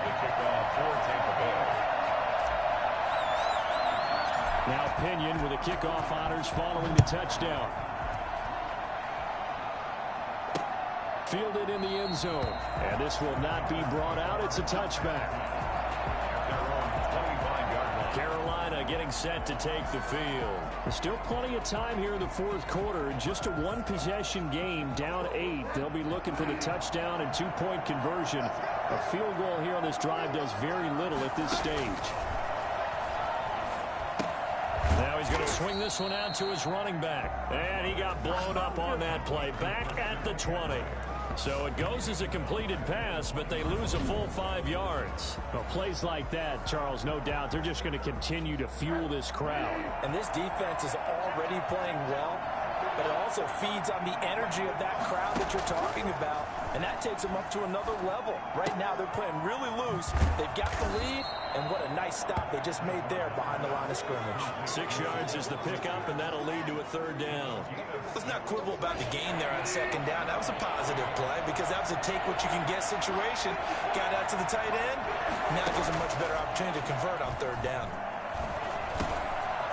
A: The kickoff for Tampa Bay.
D: Now Pinion with the kickoff honors following the touchdown. Fielded in the end zone. And this will not be brought out. It's a touchback.
B: getting set to take the field.
D: There's still plenty of time here in the fourth quarter. Just a one-possession game, down 8. They'll be looking for the touchdown and two-point conversion. A field goal here on this drive does very little at this stage.
B: Now he's going to swing this one out to his running back. And he got blown up on that play. Back at the 20. So it goes as a completed pass, but they lose a full 5 yards.
D: Well, plays like that, Charles, no doubt, they're just going to continue to fuel this crowd.
C: And this defense is already playing well, but it also feeds on the energy of that crowd that you're talking about, and that takes them up to another level. Right now, they're playing really loose. They've got the lead, and what a nice stop they just made there behind the line of scrimmage.
B: 6 yards is the pickup, and that'll lead to a third down.
C: Let's not quibble about the gain there on second down. That was a positive play because that was a take-what-you-can-get situation. Got out to the tight end. Now it gives them much better opportunity to convert on third down.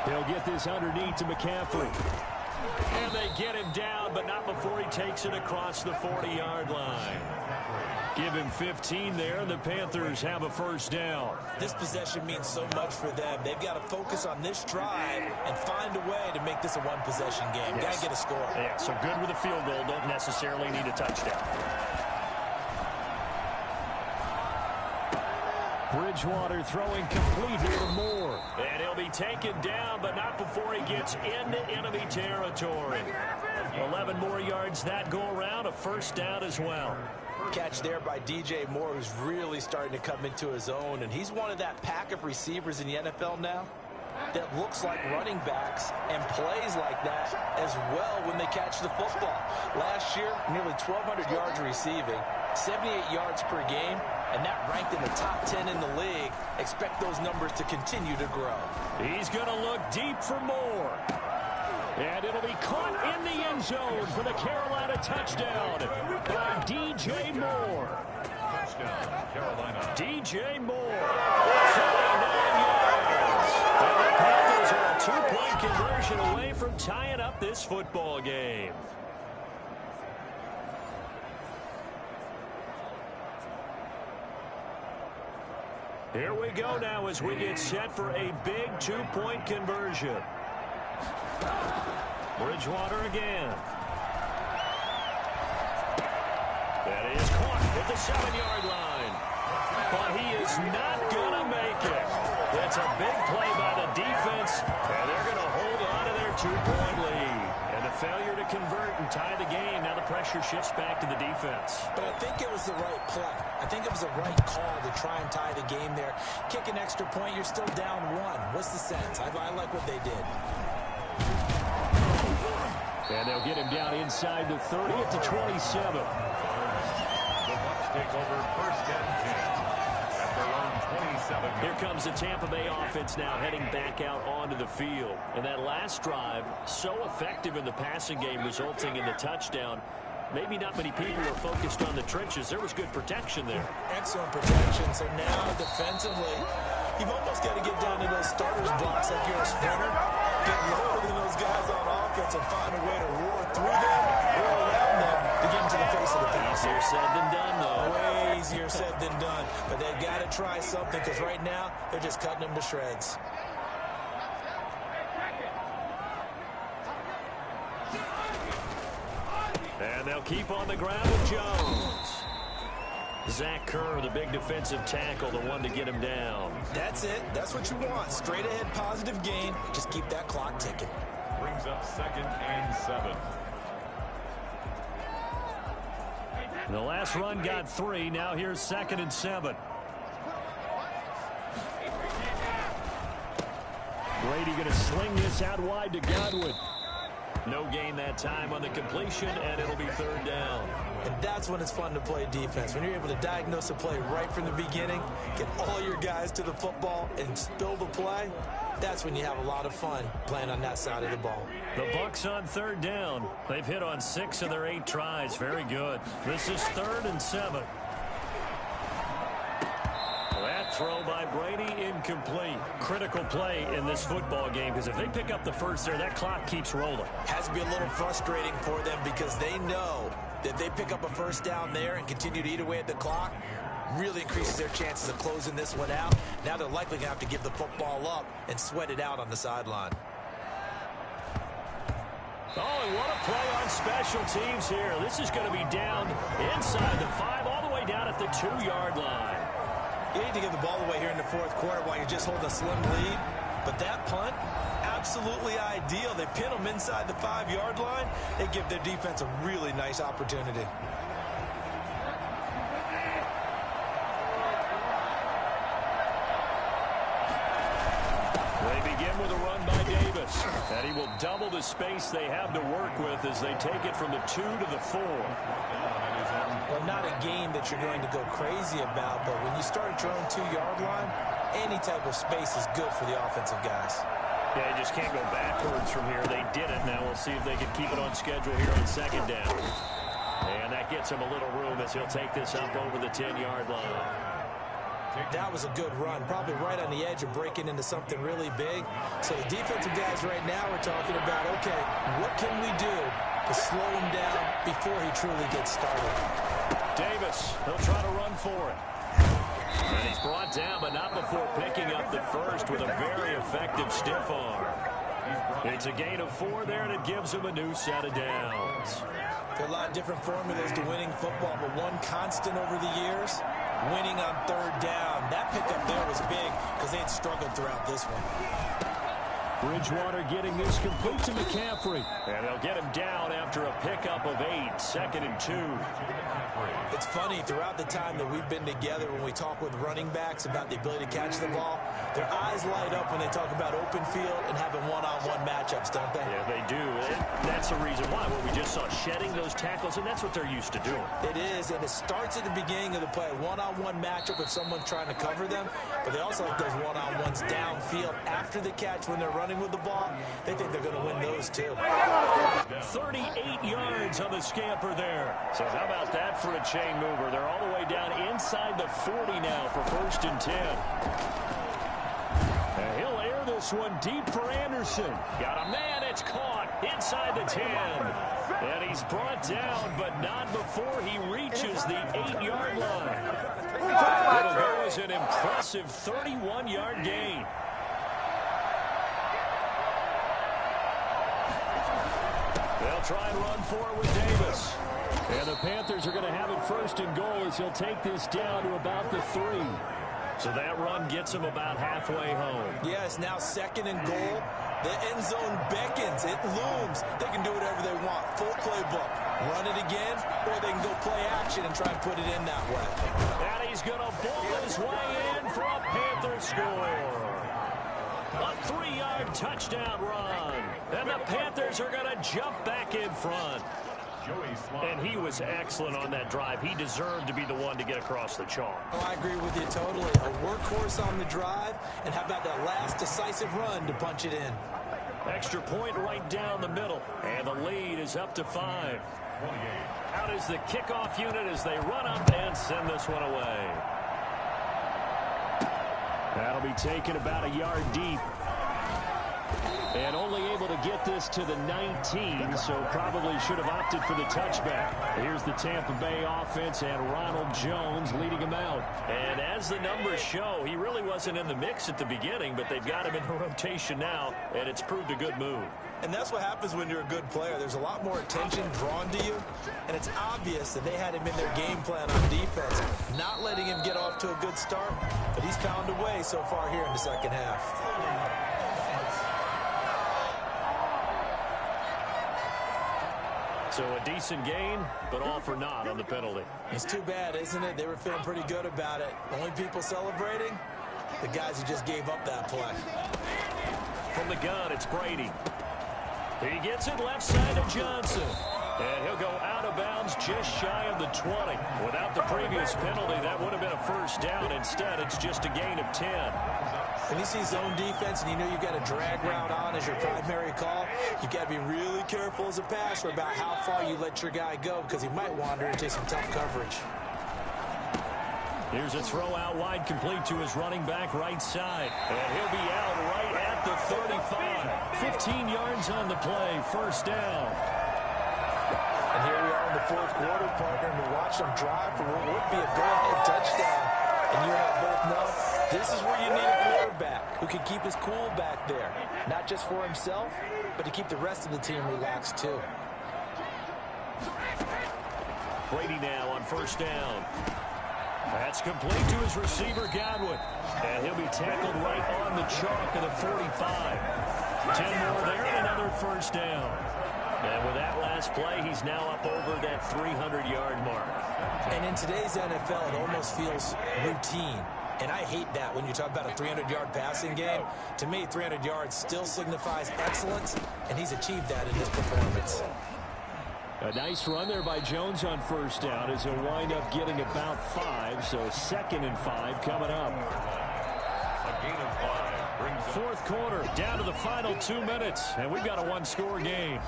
D: They'll get this underneath to McCaffrey.
B: And they get him down, but not before he takes it across the 40-yard line. Give him 15 there, and the Panthers have a first down.
C: This possession means so much for them. They've got to focus on this drive and find a way to make this a one-possession game.
B: Yes.
C: Got to get a score.
B: Yeah, so good with a field goal. Don't necessarily need a touchdown.
D: Bridgewater throwing complete here to Moore.
B: And he'll be taken down, but not before he gets into enemy territory. 11 more yards that go around, a first down as well.
C: Catch there by DJ Moore, who's really starting to come into his own, and he's one of that pack of receivers in the NFL now that looks like running backs and plays like that as well when they catch the football. Last year, nearly 1,200 yards receiving, 78 yards per game, and that ranked in the top 10 in the league. Expect those numbers to continue to grow.
B: He's going to look deep for Moore. And it'll be caught in the end zone for the Carolina touchdown by DJ Moore.
A: Touchdown, Carolina.
B: DJ Moore, 49 yards. And the Panthers are a two-point conversion away from tying up this football game. Here we go now as we get set for a big two-point conversion. Bridgewater again. That is caught at the 7-yard line. But he is not going to make it. That's a big play by the defense, and they're going to hold on to their two-point lead. And a failure to convert and tie the game. Now the pressure shifts back to the defense.
C: But I think it was the right play. I think it was the right call to try and tie the game there. Kick an extra point, you're still down 1. What's the sense? I like what they did.
D: And they'll get him down inside the 30 at the 27.
A: The Bucs take over first and 10 at their own 27.
B: Here comes the Tampa Bay offense now heading back out onto the field. And that last drive, so effective in the passing game, resulting in the touchdown. Maybe not many people are focused on the trenches. There was good protection there.
C: Excellent protection. So now defensively, you've almost got to get down to those starters blocks like you're a sprinter. Get lower than those guys on offense and find a way to roar through them, roar around them to get into the face of the pass.
B: Easier said than done, though.
C: Way easier said than done. But they've got to try something because right now they're just cutting them to shreds.
B: And they'll keep on the ground with Jones. Zach Kerr, the big defensive tackle, the one to get him down.
C: That's it. That's what you want. Straight ahead positive gain. Just keep that clock ticking.
A: Brings up 2nd and 7.
B: The last run got 3. Now here's 2nd and 7.
D: Brady going to sling this out wide to Godwin.
B: No gain that time on the completion, and it'll be 3rd down.
C: And that's when it's fun to play defense. When you're able to diagnose a play right from the beginning, get all your guys to the football, and spill the play, that's when you have a lot of fun playing on that side of the ball.
B: The Bucs on 3rd down. They've hit on 6 of their 8 tries. Very good. This is 3rd and 7. That throw by Brady incomplete. Critical play in this football game because if they pick up the first there, that clock keeps rolling.
C: Has to be a little frustrating for them because they know that if they pick up a first down there and continue to eat away at the clock, Really increases their chances of closing this one out. Now they're likely going to have to give the football up and sweat it out on the sideline.
B: Oh, and what a play on special teams here. This is going to be down inside the 5, all the way down at the 2-yard line.
C: You need to give the ball away here in the fourth quarter while you're just holding a slim lead. But that punt, absolutely ideal. They pin them inside the 5-yard line. They give their defense a really nice opportunity.
B: They begin with a run by Davis. And he will double the space they have to work with as they take it from the 2 to the 4.
C: Well, not a game that you're going to go crazy about, but when you start at your own 2-yard line, any type of space is good for the offensive guys.
B: Yeah, you just can't go backwards from here. They did it. Now we'll see if they can keep it on schedule here on second down. And that gets him a little room as he'll take this up over the 10-yard line.
C: That was a good run, probably right on the edge of breaking into something really big. So the defensive guys right now are talking about, okay, what can we do to slow him down before he truly gets started?
B: Davis, he'll try to run for it. And he's brought down, but not before picking up the first with a very effective stiff arm. It's a gain of 4 there, and it gives him a new set of downs.
C: There are a lot of different formulas to winning football, but one constant over the years, winning on third down. That pickup there was big because they had struggled throughout this one.
B: Bridgewater getting this complete to McCaffrey. And they'll get him down after a pickup of 8, 2nd and 2.
C: It's funny, throughout the time that we've been together, when we talk with running backs about the ability to catch the ball, their eyes light up when they talk about open field and having one-on-one matchups, don't they?
B: Yeah, they do. And that's the reason why. Well, we just saw shedding those tackles, and that's what they're used to doing.
C: It is, and it starts at the beginning of the play. One-on-one matchup if someone's trying to cover them, but they also like those one-on-ones downfield after the catch when they're running with the ball. They think they're going to win those, too.
B: 38 yards on the scamper there. So how about that for a chain mover? They're all the way down inside the 40 now for 1st and 10. And he'll air this one deep for Anderson. Got a man, it's caught inside the 10. And he's brought down, but not before he reaches the 8-yard line. It'll go as an impressive 31-yard gain. They'll try and run for it with Davis. And the Panthers are going to have it 1st and goal as he'll take this down to about the 3. So that run gets him about halfway home.
C: Yes, now 2nd and goal. The end zone beckons. It looms. They can do whatever they want. Full playbook. Run it again, or they can go play action and try and put it in that way.
B: And he's going to bowl his way in for a Panther score. A 3-yard touchdown run. And the Panthers are going to jump back in front. And he was excellent on that drive. He deserved to be the one to get across the chalk.
C: Oh, I agree with you totally. A workhorse on the drive, and how about that last decisive run to punch it in?
B: Extra point right down the middle. And the lead is up to 5. Out is the kickoff unit as they run up and send this one away. That'll be taken about a yard deep. And only able to get this to the 19, so probably should have opted for the touchback. Here's the Tampa Bay offense and Ronald Jones leading him out. And as the numbers show, he really wasn't in the mix at the beginning, but they've got him in the rotation now, and it's proved a good move.
C: And that's what happens when you're a good player. There's a lot more attention drawn to you, and it's obvious that they had him in their game plan on defense, not letting him get off to a good start, but he's found a way so far here in the second half.
B: So a decent gain, but all for naught on the penalty.
C: It's too bad, isn't it? They were feeling pretty good about it. Only people celebrating, the guys who just gave up that play.
B: From the gun, it's Brady. He gets it left side to Johnson. And he'll go out of bounds just shy of the 20. Without the previous penalty, that would have been a first down. Instead, it's just a gain of 10.
C: When you see zone defense and you know you've got a drag route on as your primary call, you've got to be really careful as a passer about how far you let your guy go because he might wander into some tough coverage.
B: Here's a throw out wide, complete to his running back right side. And he'll be out right at the 35. 15 yards on the play, first down.
C: And here we are in the fourth quarter, partner, and we watch them drive for what would be a go-ahead touchdown. And you and I both know this is where you need a quarterback who can keep his cool back there. Not just for himself, but to keep the rest of the team relaxed too.
B: Brady now on first down. That's complete to his receiver, Godwin. And he'll be tackled right on the chalk of the 45. 10 more there and another first down. And with that last play, he's now up over that 300-yard mark.
C: And in today's NFL, it almost feels routine. And I hate that when you talk about a 300-yard passing game. To me, 300 yards still signifies excellence, and he's achieved that in his performance.
D: A nice run there by Jones on first down as he'll wind up getting about 5, so 2nd and 5 coming up.
A: A gain of 5 brings up
B: Fourth quarter, down to the final 2 minutes, and we've got a one-score game.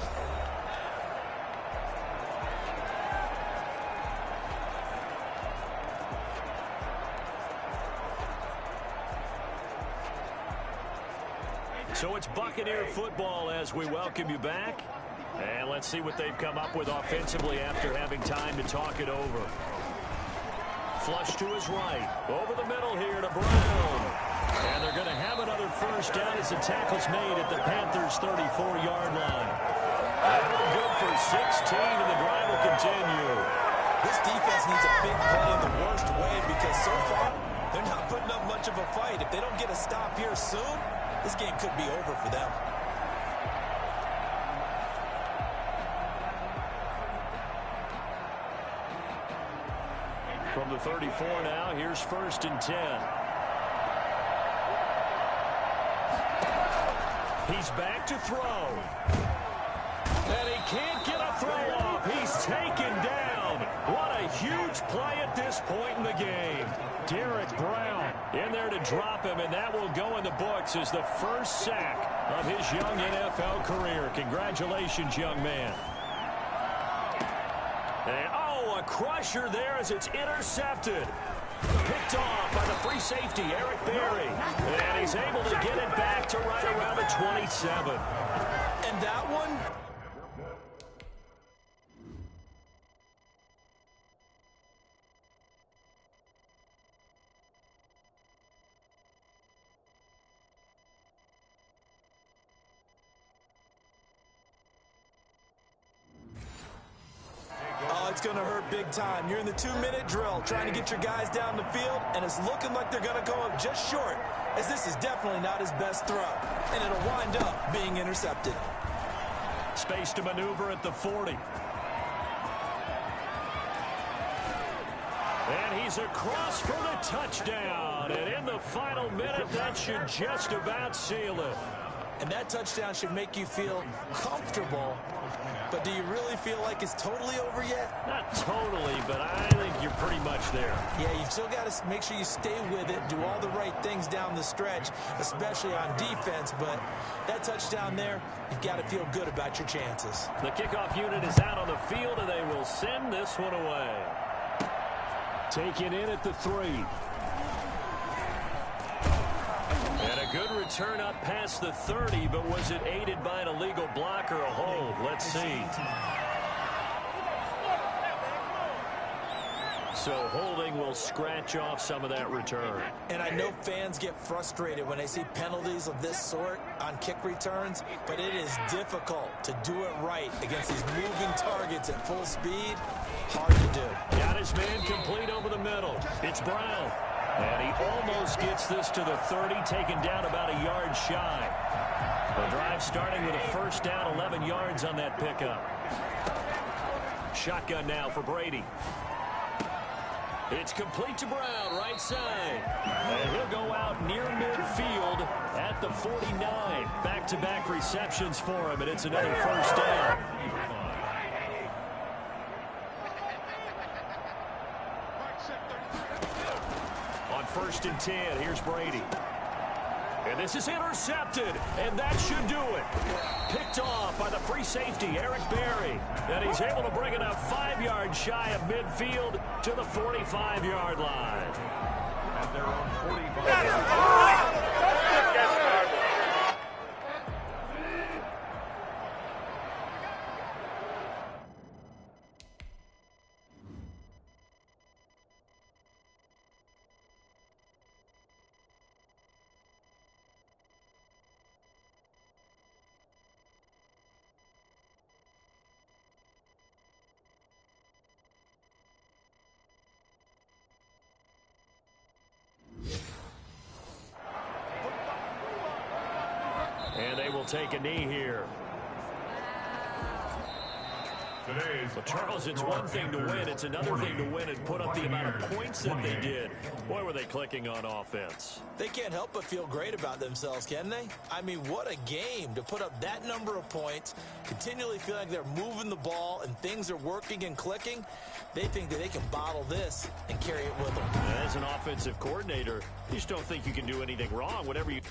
B: So it's Buccaneer football as we welcome you back. And let's see what they've come up with offensively after having time to talk it over. Flush to his right. Over the middle here to Brown. And they're going to have another first down as the tackle's made at the Panthers' 34-yard line. And we're good for 16, and the drive will continue.
C: This defense needs a big play in the worst way because so far they're not putting up much of a fight. If they don't get a stop here soon, this game could be over for them.
B: From the 34 now, here's 1st and 10. He's back to throw. And he can't get a throw off. He's taken down. What a huge play at this point in the game. Derek Brown in there to drop him, and that will go in the books as the first sack of his young NFL career. Congratulations, young man. And, a crusher there as it's intercepted. Picked off by the free safety, Eric Berry. And he's able to get it back to right around the 27.
C: And that one... it's going to hurt big time. You're in the 2-minute drill trying to get your guys down the field, and it's looking like they're going to go up just short, as this is definitely not his best throw, and it'll wind up being intercepted.
B: Space to maneuver at the 40. And he's across for the touchdown. And in the final minute, that should just about seal it.
C: And that touchdown should make you feel comfortable. But do you really feel like it's totally over yet?
B: Not totally, but I think you're pretty much there.
C: Yeah, you've still got to make sure you stay with it, do all the right things down the stretch, especially on defense. But that touchdown there, you've got to feel good about your chances.
B: The kickoff unit is out on the field, and they will send this one away.
D: Taken in at the 3.
B: And a good return up past the 30, but was it aided by an illegal block or a hold? Let's see. So holding will scratch off some of that return.
C: And I know fans get frustrated when they see penalties of this sort on kick returns, but it is difficult to do it right against these moving targets at full speed. Hard to do.
B: Got his man complete over the middle. It's Brown. And he almost gets this to the 30, taken down about a yard shy. The drive starting with a first down, 11 yards on that pickup. Shotgun now for Brady. It's complete to Brown, right side. And he'll go out near midfield at the 49. Back-to-back receptions for him, and it's another first down. On 1st and 10, here's Brady. And this is intercepted, and that should do it. Picked off by the free safety, Eric Berry. And he's able to bring it up 5 yards shy of midfield to the 45-yard line.
A: at their own 45.
B: take a knee here. Well, Charles, it's one thing to win. It's another thing to win and put up the amount of points that they did. Boy, were they clicking on offense.
C: They can't help but feel great about themselves, can they? I mean, what a game to put up that number of points, continually feel like they're moving the ball and things are working and clicking. They think that they can bottle this and carry it with them.
B: As an offensive coordinator, you just don't think you can do anything wrong. Whatever you...